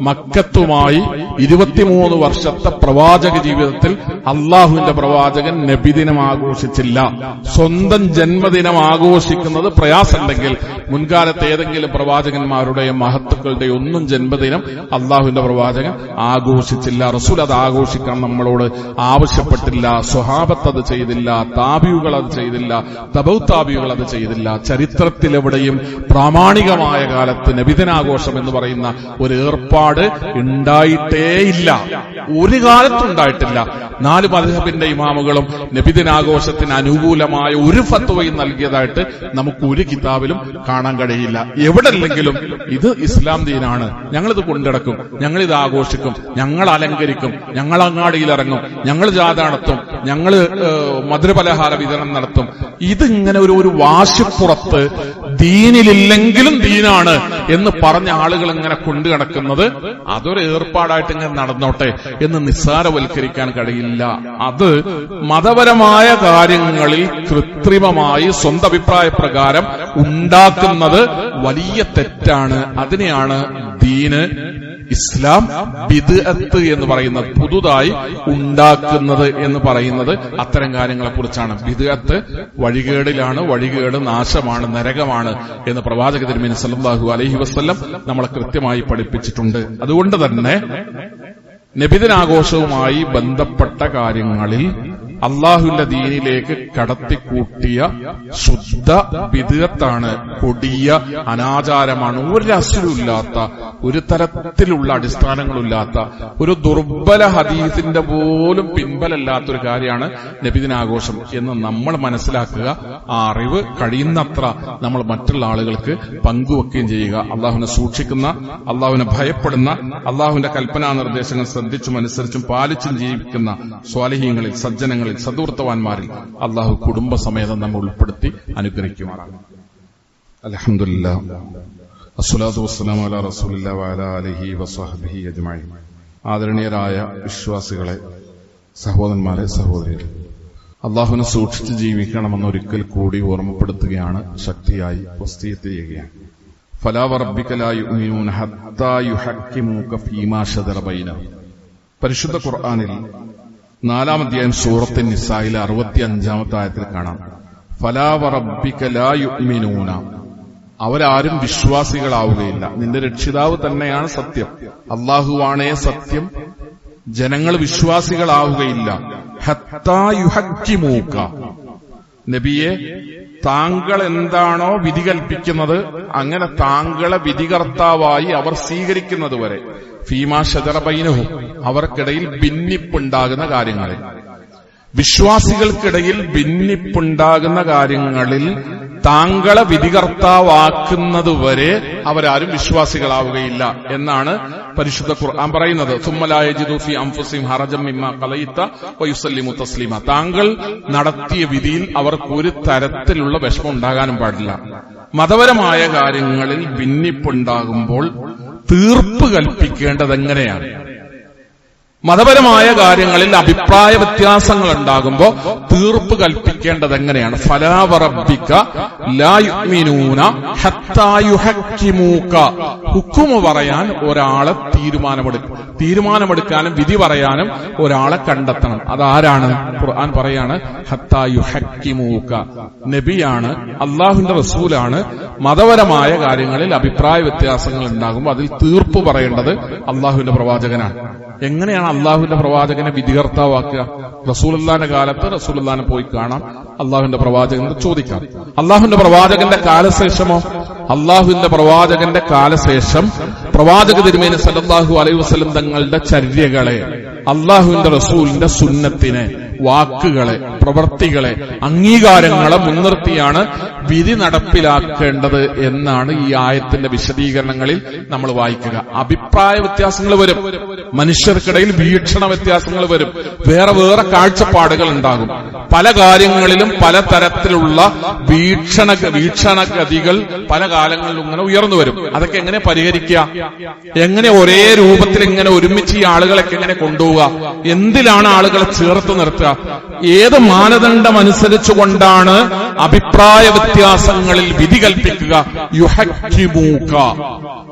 മക്കത്തുമായി 23 വർഷത്തെ പ്രവാചക ജീവിതത്തിൽ അള്ളാഹുവിന്റെ പ്രവാചകൻ നബിദിനം ആഘോഷിച്ചില്ല. സ്വന്തം ജന്മദിനം ആഘോഷിക്കുന്നത് പ്രയാസമുണ്ടെങ്കിൽ മുൻകാലത്ത് ഏതെങ്കിലും പ്രവാചകന്മാരുടെ മഹത്തുക്കളുടെ ഒന്നും ജന്മദിനം അള്ളാഹുവിന്റെ പ്രവാചകൻ ആഘോഷിച്ചില്ല. റസൂൽ അത് ആഘോഷിക്കാൻ നമ്മളോട് ആവശ്യപ്പെട്ടില്ല. സ്വഹാബത്ത് അത് ചെയ്തില്ല, താബിയുകൾ അത് ചെയ്തില്ല, തബൗ താബിയുകൾ അത് ചെയ്തില്ല. ചരിത്രത്തിലെവിടെയും പ്രാമാണികമായ കാലത്ത് നബിദിനാഘോഷം എന്ന് പറയുന്ന ഒരു ഏർപ്പാട് ഉണ്ടായിട്ടേയില്ല. ഒരു കാലത്തും ഉണ്ടായിട്ടില്ല. 4 മദ്ഹബിന്റെ ഇമാമുകളും നബിദിനാഘോഷത്തിന് അനുകൂലമായ ഒരു ഫത്വയും നൽകിയതായിട്ട് നമുക്ക് ഒരു കിതാബിലും കാണാൻ കഴിയില്ല. എവിടെല്ലെങ്കിലും ഇത് ഇസ്ലാം ദീനാണ്, ഞങ്ങളിത് കൊണ്ടിടക്കും, ഞങ്ങളിത് ആഘോഷിക്കും, ഞങ്ങൾ അലങ്കരിക്കും, ഞങ്ങൾ അങ്ങാടിയിൽ ഇറങ്ങും, ഞങ്ങൾ ജാഥ നടത്തും, ഞങ്ങൾ മധുരപലഹാര വിതരണം നടത്തും. ഇതിങ്ങനെ ഒരു വാശിപ്പുറത്ത് ദീനിലില്ലെങ്കിലും ദീനാണ് എന്ന് പറഞ്ഞ ആളുകൾ ഇങ്ങനെ കൊണ്ടു കിടക്കുന്നത് അതൊരു ഏർപ്പാടായിട്ട് ഇങ്ങനെ നടന്നോട്ടെ എന്ന് നിസ്സാരവൽക്കരിക്കാൻ കഴിയില്ല. അത് മതപരമായ കാര്യങ്ങളിൽ കൃത്രിമമായി സ്വന്തം അഭിപ്രായ പ്രകാരം ഉണ്ടാക്കുന്നത് വലിയ തെറ്റാണ്. അതിനെയാണ് ദീന് ഇസ്ലാം ബിദ്അത്ത് എന്ന് പറയുന്നത്, പുതുതായി ഉണ്ടാക്കുന്നത് എന്ന് പറയുന്നത്. അത്തരം കാര്യങ്ങളെ കുറിച്ചാണ്. ബിദ്അത്ത് വഴികേടിലാണ്, വഴികേട് നാശമാണ്, നരകമാണ് എന്ന് പ്രവാചക തിരുമേനി സല്ലല്ലാഹു അലൈഹി വസല്ലം നമ്മളെ കൃത്യമായി പഠിപ്പിച്ചിട്ടുണ്ട്. അതുകൊണ്ട് തന്നെ നബിദിനാഘോഷവുമായി ബന്ധപ്പെട്ട കാര്യങ്ങളിൽ അള്ളാഹുവിന്റെ ദീനിലേക്ക് കടത്തിക്കൂട്ടിയ ശുദ്ധ ബിദ്അത്താണ്, കൊടിയ അനാചാരമാണ്. ഒരു അസുരമില്ലാത്ത, ഒരു തരത്തിലുള്ള അടിസ്ഥാനങ്ങളില്ലാത്ത, ഒരു ദുർബല ഹദീസിന്റെ പോലും പിൻബലമില്ലാത്തൊരു കാര്യമാണ് നബിദിനാഘോഷം എന്ന് നമ്മൾ മനസ്സിലാക്കുക. ആ അറിവ് കഴിയുന്നത്ര നമ്മൾ മറ്റുള്ള ആളുകൾക്ക് പങ്കുവെക്കുകയും ചെയ്യുക. അള്ളാഹുവിനെ സൂക്ഷിക്കുന്ന, അള്ളാഹുവിനെ ഭയപ്പെടുന്ന, അള്ളാഹുവിന്റെ കൽപ്പനാ നിർദ്ദേശങ്ങൾ ശ്രദ്ധിച്ചും അനുസരിച്ചും പാലിച്ചും ജീവിക്കുന്ന സ്വാലിഹീങ്ങളിൽ, സജ്ജനങ്ങളിൽ, സദൂർത്തവാന്മാരിൽ അള്ളാഹു കുടുംബസമേതം നമ്മൾ ഉൾപ്പെടുത്തി അനുഗ്രഹിക്കുമാറാണ്. അൽഹംദുലില്ലാഹ്, അസ്സലാത്തു വസ്സലാമു അലാ റസൂലില്ലാഹി വഅലാ ആലിഹി വസഹ്ബിഹി അജ്മഈൻ. ആദരണീയരായ വിശ്വാസികളെ, സഹോദരന്മാരെ, സഹോദരികളെ, അള്ളാഹുവിനെ സൂക്ഷിച്ച് ജീവിക്കണമെന്നൊരിക്കൽ കൂടി ഓർമ്മപ്പെടുത്തുകയാണ്, ശക്തിയായി വസിയത്ത് ചെയ്യുകയാണ്. ഫലാ വറബ്ബിക ലാ യുഅ്മിനൂന ഹത്താ യുഹക്കിമൂക ഫീമാ ശജറ ബൈനഹും. പരിശുദ്ധ ഖുർആനിൽ 4-ാം അധ്യായം സൂറത്തുൻ നിസായിലെ 65-ാമത്തെ ആയത്തിൽ കാണാം, ഫലാ വറബ്ബിക ലാ യുഅ്മിനൂന, അവരാരും വിശ്വാസികളാവുകയില്ല. നിന്റെ രക്ഷിതാവ് തന്നെയാണ് സത്യം, അല്ലാഹുവാണേ സത്യം, ജനങ്ങൾ വിശ്വാസികളാവുകയില്ല. ഹത്താ യുഹക്കിമൂക, നബിയെ താങ്കൾ എന്താണോ വിധി കൽപ്പിക്കുന്നത് അങ്ങനെ താങ്കളെ വിധികർത്താവായി അവർ സ്വീകരിക്കുന്നത് വരെ, ഫീമാ ശജറ ബൈനഹും, അവർക്കിടയിൽ ഭിന്നിപ്പുണ്ടാകുന്ന കാര്യങ്ങളിൽ, വിശ്വാസികൾക്കിടയിൽ ഭിന്നിപ്പുണ്ടാകുന്ന കാര്യങ്ങളിൽ താങ്കളെ വിധികർത്താവാക്കുന്നതുവരെ അവരാരും വിശ്വാസികളാവുകയില്ല എന്നാണ് പരിശുദ്ധ ഖുർആൻ പറയുന്നത്. സുമ്മ ലാ യജിദു ഫീ അൻഫുസിഹിം ഹറജൻ മിമ്മാ ഖലൈത വയുസല്ലിമു തസ്ലീമ. താങ്കൾ നടത്തിയ വിധിയിൽ അവർക്ക് ഒരു തരത്തിലുള്ള വിഷമം ഉണ്ടാകാനും പാടില്ല. മതപരമായ കാര്യങ്ങളിൽ ഭിന്നിപ്പുണ്ടാകുമ്പോൾ തീർപ്പ് കൽപ്പിക്കേണ്ടത് എങ്ങനെയാണ്? മതപരമായ കാര്യങ്ങളിൽ അഭിപ്രായ വ്യത്യാസങ്ങൾ ഉണ്ടാകുമ്പോൾ തീർപ്പ് കൽപ്പിക്കേണ്ടത് എങ്ങനെയാണ്? ഫലാ വറബ്ബിക ലാ യുഅ്മിനൂന ഹത്താ യുഹക്കിമൂക. ഹുക്കുമ് പറയാൻ ഒരാളെ തീരുമാനമെടുക്കാനും വിധി പറയാനും ഒരാളെ കണ്ടെത്തണം. അതാരാണ്? ഖുർആൻ പറയാണ് ഹത്താ യുഹക്കിമൂക. നബിയാണ്, അള്ളാഹുവിന്റെ റസൂലാണ്. മതപരമായ കാര്യങ്ങളിൽ അഭിപ്രായ വ്യത്യാസങ്ങൾ ഉണ്ടാകുമ്പോൾ അതിൽ തീർപ്പ് പറയേണ്ടത് അള്ളാഹുവിന്റെ പ്രവാചകനാണ്. എങ്ങനെയാണ് അള്ളാഹുവിന്റെ പ്രവാചകനെ വിധികർത്താവാക്കുക? റസൂലുള്ളാഹിന്റെ കാലത്ത് റസൂലുള്ളാഹിനെ പോയി കാണാം, അള്ളാഹുവിന്റെ പ്രവാചകനോട് ചോദിക്കാം. അള്ളാഹുവിന്റെ പ്രവാചകന്റെ കാലശേഷമോ? അള്ളാഹുവിന്റെ പ്രവാചകന്റെ കാലശേഷം പ്രവാചക തിരുമേനി സല്ലല്ലാഹു അലൈഹി വസല്ലം തങ്ങളുടെ ചര്യകളെ, അള്ളാഹുവിന്റെ റസൂലിന്റെ സുന്നത്തിനെ, വാക്കുകളെ, പ്രവൃത്തികളെ, അംഗീകാരങ്ങളെ മുൻനിർത്തിയാണ് വിധി നടപ്പിലാക്കേണ്ടത് എന്നാണ് ഈ ആയത്തിന്റെ വിശദീകരണങ്ങളിൽ നമ്മൾ വായിക്കുക. അഭിപ്രായ വ്യത്യാസങ്ങൾ വരും, മനുഷ്യർക്കിടയിൽ വീക്ഷണ വ്യത്യാസങ്ങൾ വരും, വേറെ വേറെ കാഴ്ചപ്പാടുകൾ ഉണ്ടാകും. പല കാര്യങ്ങളിലും പലതരത്തിലുള്ള വീക്ഷണഗതികൾ പല കാലങ്ങളിലും ഇങ്ങനെ ഉയർന്നു വരും. അതൊക്കെ എങ്ങനെ പരിഹരിക്കുക, എങ്ങനെ ഒരേ രൂപത്തിൽ ഇങ്ങനെ ഒരുമിച്ച് ഈ ആളുകളൊക്കെ എങ്ങനെ കൊണ്ടുപോവുക, എന്തിലാണ് ആളുകളെ ചേർത്ത് നിർത്തുക, ഏത് മാനദണ്ഡം അനുസരിച്ചുകൊണ്ടാണ് അഭിപ്രായ വ്യത്യാസങ്ങളിൽ വിധി കൽപ്പിക്കുക. യുഹക്കിമൂക,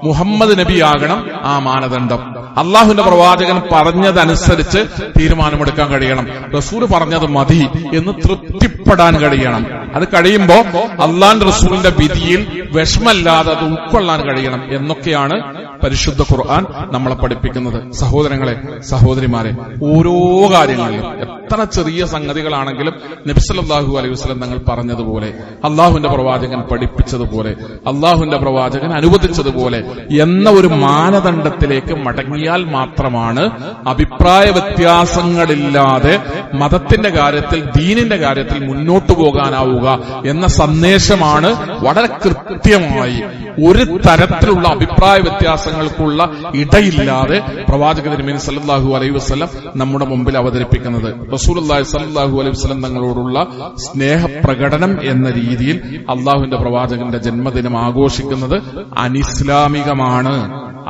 മുഹമ്മദ് നബിയാകണം ആ മാനദണ്ഡം. അള്ളാഹുവിന്റെ പ്രവാചകൻ പറഞ്ഞതനുസരിച്ച് തീരുമാനമെടുക്കാൻ കഴിയണം. റസൂൽ പറഞ്ഞത് മതി എന്ന് തൃപ്തിപ്പെടാൻ കഴിയണം. അത് കഴിയുമ്പോ അള്ളാഹുവിന്റെ റസൂലിന്റെ വിധിയിൽ വിഷമല്ലാതെ അത് ഉൾക്കൊള്ളാൻ കഴിയണം എന്നൊക്കെയാണ് പരിശുദ്ധ ഖുർആൻ നമ്മളെ പഠിപ്പിക്കുന്നത്. സഹോദരങ്ങളെ, സഹോദരിമാരെ, ഓരോ കാര്യങ്ങളിലും എത്ര ചെറിയ സംഗതികളാണെങ്കിലും നബി സല്ലല്ലാഹു അലൈഹി വസല്ലം തങ്ങൾ പറഞ്ഞതുപോലെ, അള്ളാഹുവിന്റെ പ്രവാചകൻ പഠിപ്പിച്ചതുപോലെ, അള്ളാഹുവിന്റെ പ്രവാചകൻ അനുവദിച്ചതുപോലെ എന്ന ഒരു മാനദണ്ഡത്തിലേക്ക് മടങ്ങിയാൽ മാത്രമാണ് അഭിപ്രായ വ്യത്യാസങ്ങളില്ലാതെ മതത്തിന്റെ കാര്യത്തിൽ, ദീനിന്റെ കാര്യത്തിൽ മുന്നോട്ടു പോകാനാവുക എന്ന സന്ദേശമാണ് വളരെ കൃത്യമായി ഒരു തരത്തിലുള്ള അഭിപ്രായ വ്യത്യാസങ്ങൾക്കുള്ള ഇടയില്ലാതെ പ്രവാചക തിരുമേനി സല്ലല്ലാഹു അലൈഹി വസല്ലം നമ്മുടെ മുമ്പിൽ അവതരിപ്പിക്കുന്നത്. റസൂലുള്ളാഹി സല്ലല്ലാഹു അലൈഹി വസല്ലം തങ്ങളോടുള്ള സ്നേഹപ്രകടനം എന്ന രീതിയിൽ അള്ളാഹുവിന്റെ പ്രവാചകന്റെ ജന്മദിനം ആഘോഷിക്കുന്നത് അനിസ്ലാമികമാണ്.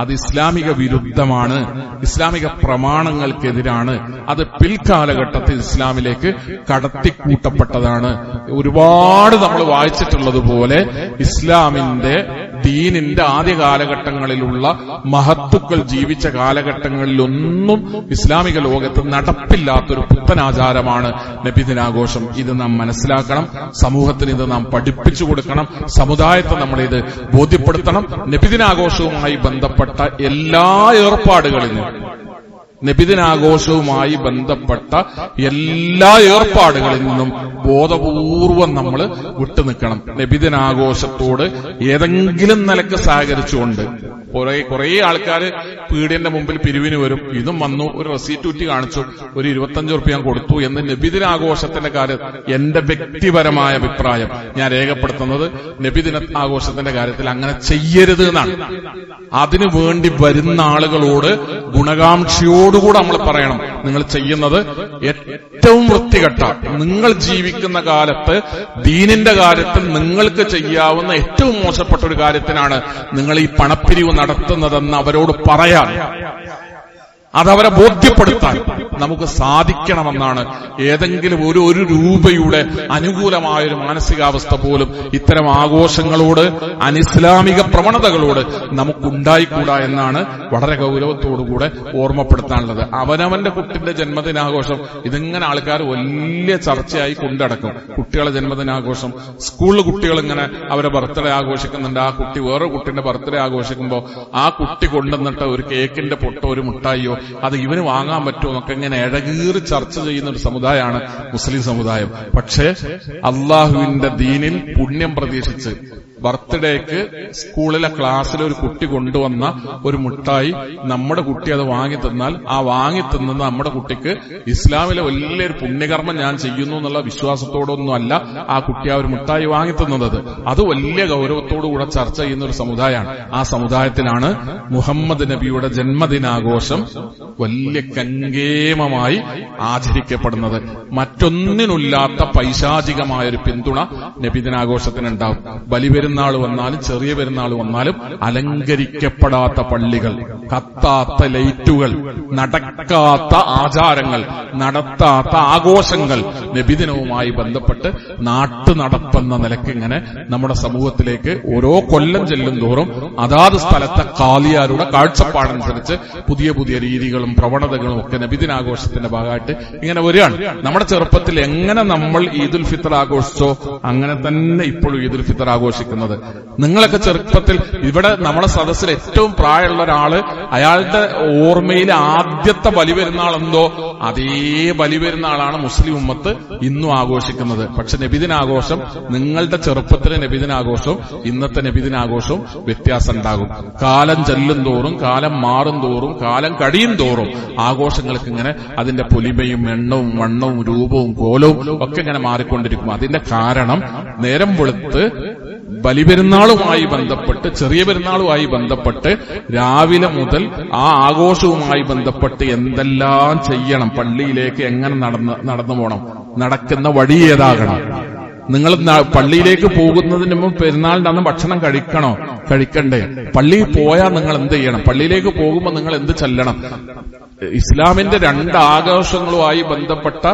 അത് ഇസ്ലാമിക വിരുദ്ധമാണ്, ഇസ്ലാമിക പ്രമാണങ്ങൾക്കെതിരാണ്. അത് പിൽക്കാലഘട്ടത്തിൽ ഇസ്ലാമിലേക്ക് കടത്തിക്കൂട്ടപ്പെട്ടതാണ്. ഒരുപാട് നമ്മൾ വായിച്ചിട്ടുള്ളതുപോലെ ഇസ്ലാമിന്റെ, ദീനിന്റെ ആദ്യ കാലഘട്ടങ്ങളിലുള്ള മഹത്തുക്കൾ ജീവിച്ച കാലഘട്ടങ്ങളിലൊന്നും ഇസ്ലാമിക ലോകത്ത് നടപ്പില്ലാത്തൊരു പുത്തനാചാരമാണ് നബിദിനാഘോഷം. ഇത് നാം മനസ്സിലാക്കണം, സമൂഹത്തിന് ഇത് നാം പഠിപ്പിച്ചു കൊടുക്കണം, സമുദായത്തെ നമ്മളിത് ബോധ്യപ്പെടുത്തണം. നബിദിനാഘോഷവുമായി ബന്ധപ്പെട്ട എല്ലാ ഏർപ്പാടുകളിലും, നബിദിനാഘോഷവുമായി ബന്ധപ്പെട്ട എല്ലാ ഏർപ്പാടുകളിൽ നിന്നും ബോധപൂർവം നമ്മൾ വിട്ടുനിൽക്കണം. നബിദിനാഘോഷത്തോട് ഏതെങ്കിലും നിലക്ക് സഹകരിച്ചുകൊണ്ട് കുറെ ആൾക്കാർ പീഡിയന്റെ മുമ്പിൽ പിരിവിന് വരും. ഇതും വന്നു, ഒരു റെസീറ്റ് ഊറ്റി കാണിച്ചു, ഒരു 25 ഉറുപ്പിക ഞാൻ കൊടുത്തു എന്ന്. നബിദിനാഘോഷത്തിന്റെ കാര്യം എന്റെ വ്യക്തിപരമായ അഭിപ്രായം ഞാൻ രേഖപ്പെടുത്തുന്നത്, നബിദിന ആഘോഷത്തിന്റെ കാര്യത്തിൽ അങ്ങനെ ചെയ്യരുത് എന്നാണ്. അതിനു വേണ്ടി വരുന്ന ആളുകളോട് ഗുണകാംക്ഷയോടുകൂടെ നമ്മൾ പറയണം, നിങ്ങൾ ചെയ്യുന്നത് ഏറ്റവും വൃത്തികെട്ട, നിങ്ങൾ ജീവിക്കുന്ന കാലത്ത് ദീനിന്റെ കാര്യത്തിൽ നിങ്ങൾക്ക് ചെയ്യാവുന്ന ഏറ്റവും മോശപ്പെട്ട ഒരു കാര്യത്തിനാണ് നിങ്ങൾ ഈ പണപ്പിരിവ് നടത്തുന്നതെന്ന് അവരോട് പറയാൻ, അതവരെ ബോധ്യപ്പെടുത്താൻ നമുക്ക് സാധിക്കണമെന്നാണ്. ഏതെങ്കിലും ഒരു രൂപയുടെ അനുകൂലമായൊരു മാനസികാവസ്ഥ പോലും ഇത്തരം ആഘോഷങ്ങളോട്, അനിസ്ലാമിക പ്രവണതകളോട് നമുക്കുണ്ടായിക്കൂടാ എന്നാണ് വളരെ ഗൗരവത്തോടുകൂടെ ഓർമ്മപ്പെടുത്താനുള്ളത്. അവനവന്റെ കുട്ടിന്റെ ജന്മദിനാഘോഷം ഇതിങ്ങനെ ആൾക്കാർ വലിയ ചർച്ചയായി കൊണ്ടടക്കും. കുട്ടികളുടെ ജന്മദിനാഘോഷം, സ്കൂളിൽ കുട്ടികൾ ഇങ്ങനെ അവരെ ബർത്ത്ഡേ ആഘോഷിക്കുന്നുണ്ട്. ആ കുട്ടി വേറെ കുട്ടിന്റെ ബർത്ത്ഡേ ആഘോഷിക്കുമ്പോൾ ആ കുട്ടി കൊണ്ടുവന്നിട്ട് ഒരു കേക്കിന്റെ പൊട്ടോ ഒരു മുട്ടായിയോ അത് ഇവന് വാങ്ങാൻ പറ്റുമോ എന്നൊക്കെ ഇങ്ങനെ ഇഴകീറി ചർച്ച ചെയ്യുന്ന ഒരു സമുദായമാണ് മുസ്ലിം സമുദായം. പക്ഷേ അള്ളാഹുവിന്റെ ദീനിൽ പുണ്യം പ്രതീക്ഷിച്ച് ബർത്ത്ഡേക്ക് സ്കൂളിലെ ക്ലാസ്സിൽ ഒരു കുട്ടി കൊണ്ടുവന്ന ഒരു മുട്ടായി നമ്മുടെ കുട്ടി അത് വാങ്ങി തിന്നാൽ, ആ വാങ്ങി തിന്നുന്ന നമ്മുടെ കുട്ടിക്ക് ഇസ്ലാമിലെ വലിയൊരു പുണ്യകർമ്മം ഞാൻ ചെയ്യുന്നു എന്നുള്ള വിശ്വാസത്തോടൊന്നും അല്ല ആ കുട്ടി ആ ഒരു മുട്ടായി വാങ്ങി തിന്നത്. അത് വലിയ ഗൗരവത്തോടുകൂടെ ചർച്ച ചെയ്യുന്ന ഒരു സമുദായമാണ്. ആ സമുദായത്തിലാണ് മുഹമ്മദ് നബിയുടെ ജന്മദിനാഘോഷം വലിയ കങ്കേമമായി ആചരിക്കപ്പെടുന്നത്. മറ്റൊന്നിനുമില്ലാത്ത പൈശാചികമായൊരു പിന്തുണ നബിദിനാഘോഷത്തിനുണ്ടാവും. ബലിപെരുന്നാൾ വന്നാലും ചെറിയ പെരുന്നാൾ വന്നാലും അലങ്കരിക്കപ്പെടാത്ത പള്ളികൾ, കത്താത്ത ലൈറ്റുകൾ, നടക്കാത്ത ആചാരങ്ങൾ, നടത്താത്ത ആഘോഷങ്ങൾ നബിദിനവുമായി ബന്ധപ്പെട്ട് നാട്ടുനടപ്പെന്ന നിലയ്ക്ക് ഇങ്ങനെ നമ്മുടെ സമൂഹത്തിലേക്ക് ഓരോ കൊല്ലം ചെല്ലും തോറും അതാത് സ്ഥലത്തെ കാലിയാരുടെ കാഴ്ചപ്പാടനുസരിച്ച് പുതിയ പുതിയ രീതികളും പ്രവണതകളും ഒക്കെ നബിദിനാഘോഷത്തിന്റെ ഭാഗമായിട്ട് ഇങ്ങനെ വരികയാണ്. നമ്മുടെ ചെറുപ്പത്തിൽ എങ്ങനെ നമ്മൾ ഈദുൽ ഫിത്തർ ആഘോഷിച്ചോ അങ്ങനെ തന്നെ ഇപ്പോഴും ഈദുൽ ഫിത്തർ ആഘോഷിക്കുന്നത്. നിങ്ങളൊക്കെ ചെറുപ്പത്തിൽ, ഇവിടെ നമ്മുടെ സദസ്സിൽ ഏറ്റവും പ്രായമുള്ള ഒരാള്, അയാളുടെ ഓർമ്മയിൽ ആദ്യത്തെ ബലിപെരുന്നാൾ എന്തോ അതേ ബലിപെരുന്നാളാണ് മുസ്ലിം ഉമ്മത്ത് ഇന്നും ആഘോഷിക്കുന്നത്. പക്ഷെ നബിദിനാഘോഷം, നിങ്ങളുടെ ചെറുപ്പത്തിലെ നബിദിനാഘോഷവും ഇന്നത്തെ നബിദിനാഘോഷവും വ്യത്യാസം ഉണ്ടാകും. കാലം ചെല്ലും തോറും, കാലം മാറും തോറും, കാലം കഴിയും തോറും ആഘോഷങ്ങൾക്ക് ഇങ്ങനെ അതിന്റെ പൊലിമയും എണ്ണവും വണ്ണവും രൂപവും കോലവും ഒക്കെ ഇങ്ങനെ മാറിക്കൊണ്ടിരിക്കും. അതിന്റെ കാരണം നേരം വെളുത്ത് ബലിപെരുന്നാളുമായി ബന്ധപ്പെട്ട്, ചെറിയ പെരുന്നാളുമായി ബന്ധപ്പെട്ട് രാവിലെ മുതൽ ആ ആഘോഷവുമായി ബന്ധപ്പെട്ട് എന്തെല്ലാം ചെയ്യണം, പള്ളിയിലേക്ക് എങ്ങനെ നടന്നു പോകണം, നടക്കുന്ന വഴി ഏതാകണം, നിങ്ങൾ പള്ളിയിലേക്ക് പോകുന്നതിന് മുമ്പ് പെരുന്നാളിന്റെ അന്ന് ഭക്ഷണം കഴിക്കണ്ടേ, പള്ളിയിൽ പോയാൽ നിങ്ങൾ എന്ത് ചെയ്യണം, പള്ളിയിലേക്ക് പോകുമ്പോൾ നിങ്ങൾ എന്ത് ചൊല്ലണം, ഇസ്ലാമിന്റെ 2 ആഘോഷങ്ങളുമായി ബന്ധപ്പെട്ട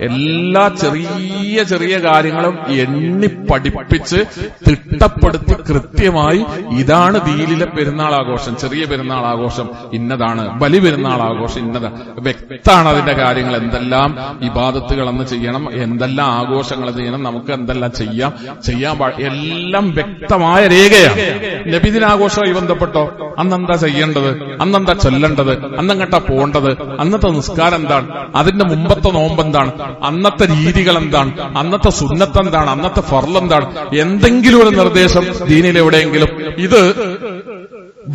എല്ലാ ചെറിയ ചെറിയ കാര്യങ്ങളും എണ്ണി പഠിപ്പിച്ച് തിട്ടപ്പെടുത്തി കൃത്യമായി ഇതാണ് ദീനിലെ പെരുന്നാൾ ആഘോഷം, ചെറിയ പെരുന്നാൾ ആഘോഷം ഇന്നതാണ്, ബലി പെരുന്നാൾ ആഘോഷം ഇന്നതാണ്, വ്യക്തമാണ് അതിന്റെ കാര്യങ്ങൾ, എന്തെല്ലാം ഇബാദത്തുകൾ അന്ന് ചെയ്യണം, എന്തെല്ലാം ആഘോഷങ്ങൾ ചെയ്യണം, നമുക്ക് എന്തെല്ലാം ചെയ്യാൻ എല്ലാം വ്യക്തമായ രേഖയാണ്. നബിദിനാഘോഷവുമായി ബന്ധപ്പെട്ടോ അന്നെന്താ ചെയ്യേണ്ടത്, അന്നെന്താ ചൊല്ലേണ്ടത്, അന്നെങ്ങട്ടാ പോകേണ്ടത്, അന്നത്തെ നിസ്കാരം എന്താണ്, അതിന്റെ മുമ്പത്തെ നോമ്പെന്താണ്, അന്നത്തെ രീതികൾ എന്താണ്, അന്നത്തെ സുന്നത്ത് എന്താണ്, അന്നത്തെ ഫർള് എന്താണ്, എന്തെങ്കിലും ഒരു നിർദ്ദേശം ദീനിൽ എവിടെയെങ്കിലും. ഇത്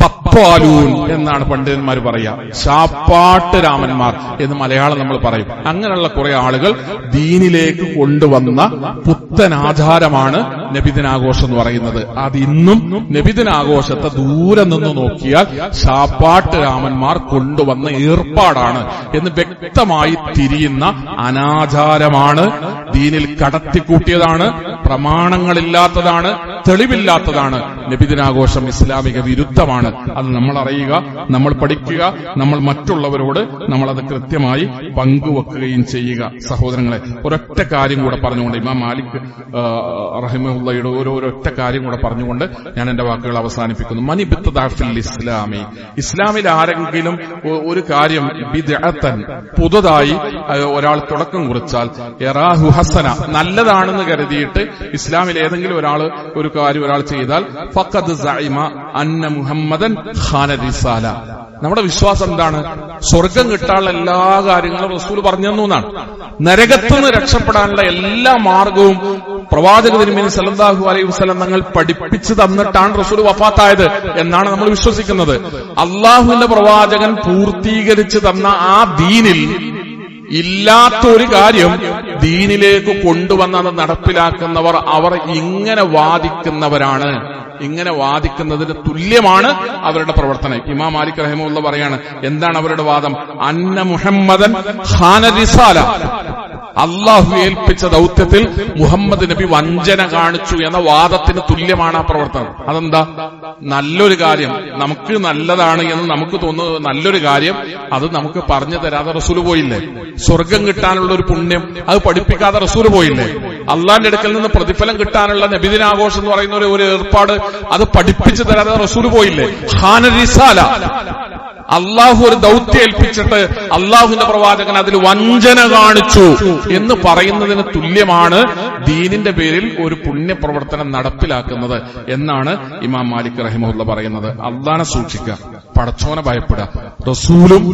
ബത്വാലൂൻ എന്നാണ് പണ്ഡിതന്മാർ പറയാ, ശാപ്പാട്ട് രാമന്മാർ എന്ന് മലയാളം നമ്മൾ പറയും. അങ്ങനെയുള്ള കുറെ ആളുകൾ ദീനിലേക്ക് കൊണ്ടുവന്ന പുത്തനാചാരമാണ് നബിദിനാഘോഷം എന്ന് പറയുന്നത്. അത് ഇന്നും നബിദിനാഘോഷത്തെ ദൂരെ നിന്ന് നോക്കിയാൽ ശാപ്പാട്ട് രാമന്മാർ കൊണ്ടുവന്ന ഏർപ്പാടാണ് എന്ന് വ്യക്തമായി തിരിയുന്ന അനാചാരമാണ്, ദീനിൽ കടത്തിക്കൂട്ടിയതാണ്, പ്രമാണങ്ങളില്ലാത്തതാണ്, തെളിവില്ലാത്തതാണ്. നബിദിനാഘോഷം ഇസ്ലാമിക വിരുദ്ധമാണ്. അത് നമ്മൾ അറിയുക, നമ്മൾ പഠിക്കുക, നമ്മൾ മറ്റുള്ളവരോട് നമ്മളത് കൃത്യമായി പങ്കുവെക്കുകയും ചെയ്യുക. സഹോദരങ്ങളെ, ഒരൊറ്റ കാര്യം കൂടെ പറഞ്ഞുകൊണ്ട്, ഇമാം മാലിക് റഹിമഹുള്ളയുടെ ഒരൊറ്റ കാര്യം കൂടെ പറഞ്ഞുകൊണ്ട് ഞാൻ എന്റെ വാക്കുകൾ അവസാനിപ്പിക്കുന്നു. മനിബിത്തദാഫിൽ ഇസ്ലാമി, ഇസ്ലാമിൽ ആരെങ്കിലും ഒരു കാര്യം ബിദ്അത്തൻ പുതുതായി ഒരാൾ തുടക്കം കുറിച്ചാൽ, യറാഹു ഹസന നല്ലതാണെന്ന് കരുതിയിട്ട് ഇസ്ലാമിൽ ഏതെങ്കിലും ഒരു കാര്യം ഒരാൾ ചെയ്താൽ, ഫഖദ് സഇമ അന്ന മുഹമ്മദൻ ഖാന റിസാല. നമ്മുടെ വിശ്വാസം എന്താണ്? സ്വർഗം കിട്ടാനുള്ള എല്ലാ കാര്യങ്ങളും റസൂൽ പറഞ്ഞു തന്നു എന്നാണ്. നരകത്തുനിന്ന് രക്ഷപ്പെടാനുള്ള എല്ലാ മാർഗവും പ്രവാചക തിരുമേനി സല്ലല്ലാഹു അലൈഹി വസല്ലം തങ്ങൾ പഠിപ്പിച്ചു തന്നിട്ടാണ് റസൂൽ വഫാത്തായത് എന്നാണ് നമ്മൾ വിശ്വസിക്കുന്നത്. അള്ളാഹുവിന്റെ പ്രവാചകൻ പൂർത്തീകരിച്ചു തന്ന ആ ദീനിൽ ഇല്ലാത്തൊരു കാര്യം ദീനിലേക്ക് കൊണ്ടുവന്ന് അത് നടപ്പിലാക്കുന്നവർ, അവർ ഇങ്ങനെ വാദിക്കുന്നവരാണ്. ഇങ്ങനെ വാദിക്കുന്നതിന് തുല്യമാണ് അവരുടെ പ്രവർത്തനം. ഇമാം മാലിക് റഹിമഹുള്ള പറയാണ്, എന്താണ് അവരുടെ വാദം? അന്ന മുഹമ്മദൻ ഖാന റിസാല, അള്ളാഹു ഏൽപ്പിച്ച ദൗത്യത്തിൽ മുഹമ്മദ് നബി വഞ്ചന കാണിച്ചു എന്ന വാദത്തിന് തുല്യമാണ് ആ പ്രവർത്തനം. അതെന്താ? നല്ലൊരു കാര്യം, നമുക്ക് നല്ലതാണ് എന്ന് നമുക്ക് തോന്നുന്നത് നല്ലൊരു കാര്യം, അത് നമുക്ക് പറഞ്ഞു തരാതെ റസൂല് പോയില്ലേ? സ്വർഗം കിട്ടാനുള്ള ഒരു പുണ്യം അത് പഠിപ്പിക്കാതെ റസൂല് പോയില്ലേ? അള്ളാന്റെ അടുക്കൽ നിന്ന് പ്രതിഫലം കിട്ടാനുള്ള നബിദിനാഘോഷം എന്ന് പറയുന്ന ഒരു ഏർപ്പാട് അത് പഠിപ്പിച്ചു തരാതെ റസൂല് പോയില്ലേ? ഖാന റിസാല, അള്ളാഹു ഒരു ദൗത്യം ഏൽപ്പിച്ചിട്ട് അള്ളാഹുവിന്റെ പ്രവാചകൻ അതിൽ വഞ്ചന കാണിച്ചു എന്ന് പറയുന്നതിന് തുല്യമാണ് ദീനിന്റെ പേരിൽ ഒരു പുണ്യപ്രവർത്തനം നടപ്പിലാക്കുന്നത് എന്നാണ് ഇമാം മാലിക് റഹിമഹുള്ള പറയുന്നത്. അള്ളാനെ സൂക്ഷിക്കുക, പടച്ചോനെ ഭയപ്പെടുക, റസൂലും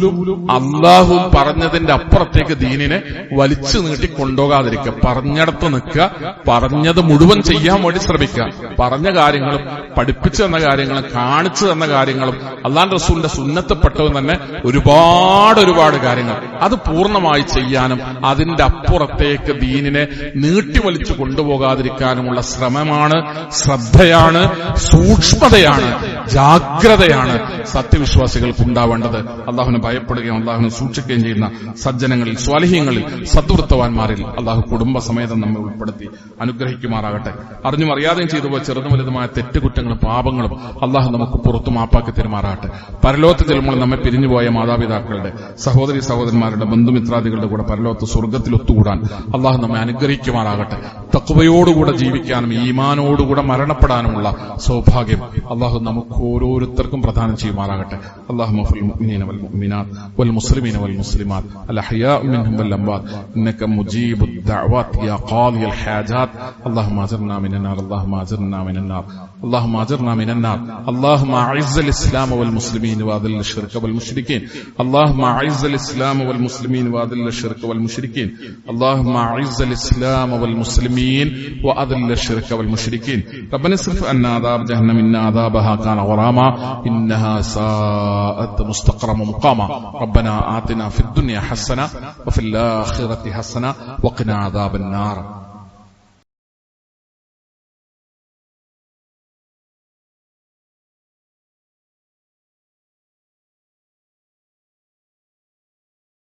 അള്ളാഹും പറഞ്ഞതിന്റെ അപ്പുറത്തേക്ക് ദീനിനെ വലിച്ചു നീട്ടി കൊണ്ടുപോകാതിരിക്കുക, പറഞ്ഞിടത്ത് നിൽക്കുക, പറഞ്ഞത് മുഴുവൻ ചെയ്യാൻ വേണ്ടി ശ്രമിക്കുക. പറഞ്ഞ കാര്യങ്ങളും പഠിപ്പിച്ചു തന്ന കാര്യങ്ങളും കാണിച്ചു തന്ന കാര്യങ്ങളും അള്ളാഹ് റസൂലിന്റെ സുന്നത്തപ്പെട്ടതും തന്നെ ഒരുപാട് കാര്യങ്ങൾ അത് പൂർണ്ണമായി ചെയ്യാനും അതിന്റെ അപ്പുറത്തേക്ക് ദീനിനെ നീട്ടിവലിച്ചു കൊണ്ടുപോകാതിരിക്കാനുമുള്ള ശ്രമമാണ്, ശ്രദ്ധയാണ്, സൂക്ഷ്മതയാണ്, ജാഗ്രതയാണ് സത്യവിശ്വാസികൾക്ക് ഉണ്ടാവേണ്ടത്. അള്ളാഹുവിനെ ഭയപ്പെടുകയും അള്ളാഹുവിനെ സൂക്ഷിക്കുകയും ചെയ്യുന്ന സജ്ജനങ്ങളിൽ, സ്വാലിഹ്യങ്ങളിൽ, സദ്വൃത്തവാന്മാരിൽ അള്ളാഹു കുടുംബസമേതം നമ്മെ ഉൾപ്പെടുത്തി അനുഗ്രഹിക്കുമാറാകട്ടെ. അറിഞ്ഞും അറിയാതെയും ചെയ്തുപോയ ചെറുതും വലുതുമായ തെറ്റുകുറ്റങ്ങളും പാപങ്ങളും അള്ളാഹു നമുക്ക് പുറത്തു മാപ്പാക്കി തരുമാറാകട്ടെ. പരലോകത്തിൽ നമ്മെ പിരിഞ്ഞുപോയ മാതാപിതാക്കളുടെ, സഹോദരി സഹോദരന്മാരുടെ, ബന്ധുമിത്രാദികളുടെ കൂടെ പരലോകത്ത് സ്വർഗത്തിൽ ഒത്തുകൂടാൻ അള്ളാഹു നമ്മെ അനുഗ്രഹിക്കുമാറാകട്ടെ. തഖ്വയോടുകൂടെ ജീവിക്കാനും ഈമാനോടുകൂടെ മരണപ്പെടാനുമുള്ള സൗഭാഗ്യം അള്ളാഹു നമുക്ക് ഓരോരുത്തർക്കും പ്രദാനം ചെയ്യുമാറാകട്ടെ. അല്ലാഹുമ്മ ഫിൽ മുഅ്മിനീന വൽ മുഅ്മിനാത്ത് വൽ മുസ്ലിമീന വൽ മുസ്ലിമാത്ത് അൽ അഹ്യാഉ മിൻഹും വൽ അംവാത് ഇന്നക മുജീബുദ് ദഅവാത് യാ ഖാദിയൽ ഹാജാത്ത്. അല്ലാഹുമ്മ അജിർനാ മിനൻ നാർ, അല്ലാഹുമ്മ അജിർനാ മിനൻ നാർ, അല്ലാഹുമ്മ അജിർനാ മിനൻ നാർ. അല്ലാഹുമ്മ അഇസ്സൽ ഇസ്ലാമ വൽ മുസ്ലിമീൻ വഅദിൽ الشرك والمشركين. اللهم اعز الاسلام والمسلمين واذل الشرك والمشركين. اللهم اعز الاسلام والمسلمين واذل الشرك والمشركين. ربنا اصرف عنا عذاب جهنم ان عذابها كان غراما انها ساءت مستقرا ومقاما. ربنا آتنا في الدنيا حسنة وفي الآخرة حسنة وقنا عذاب النار.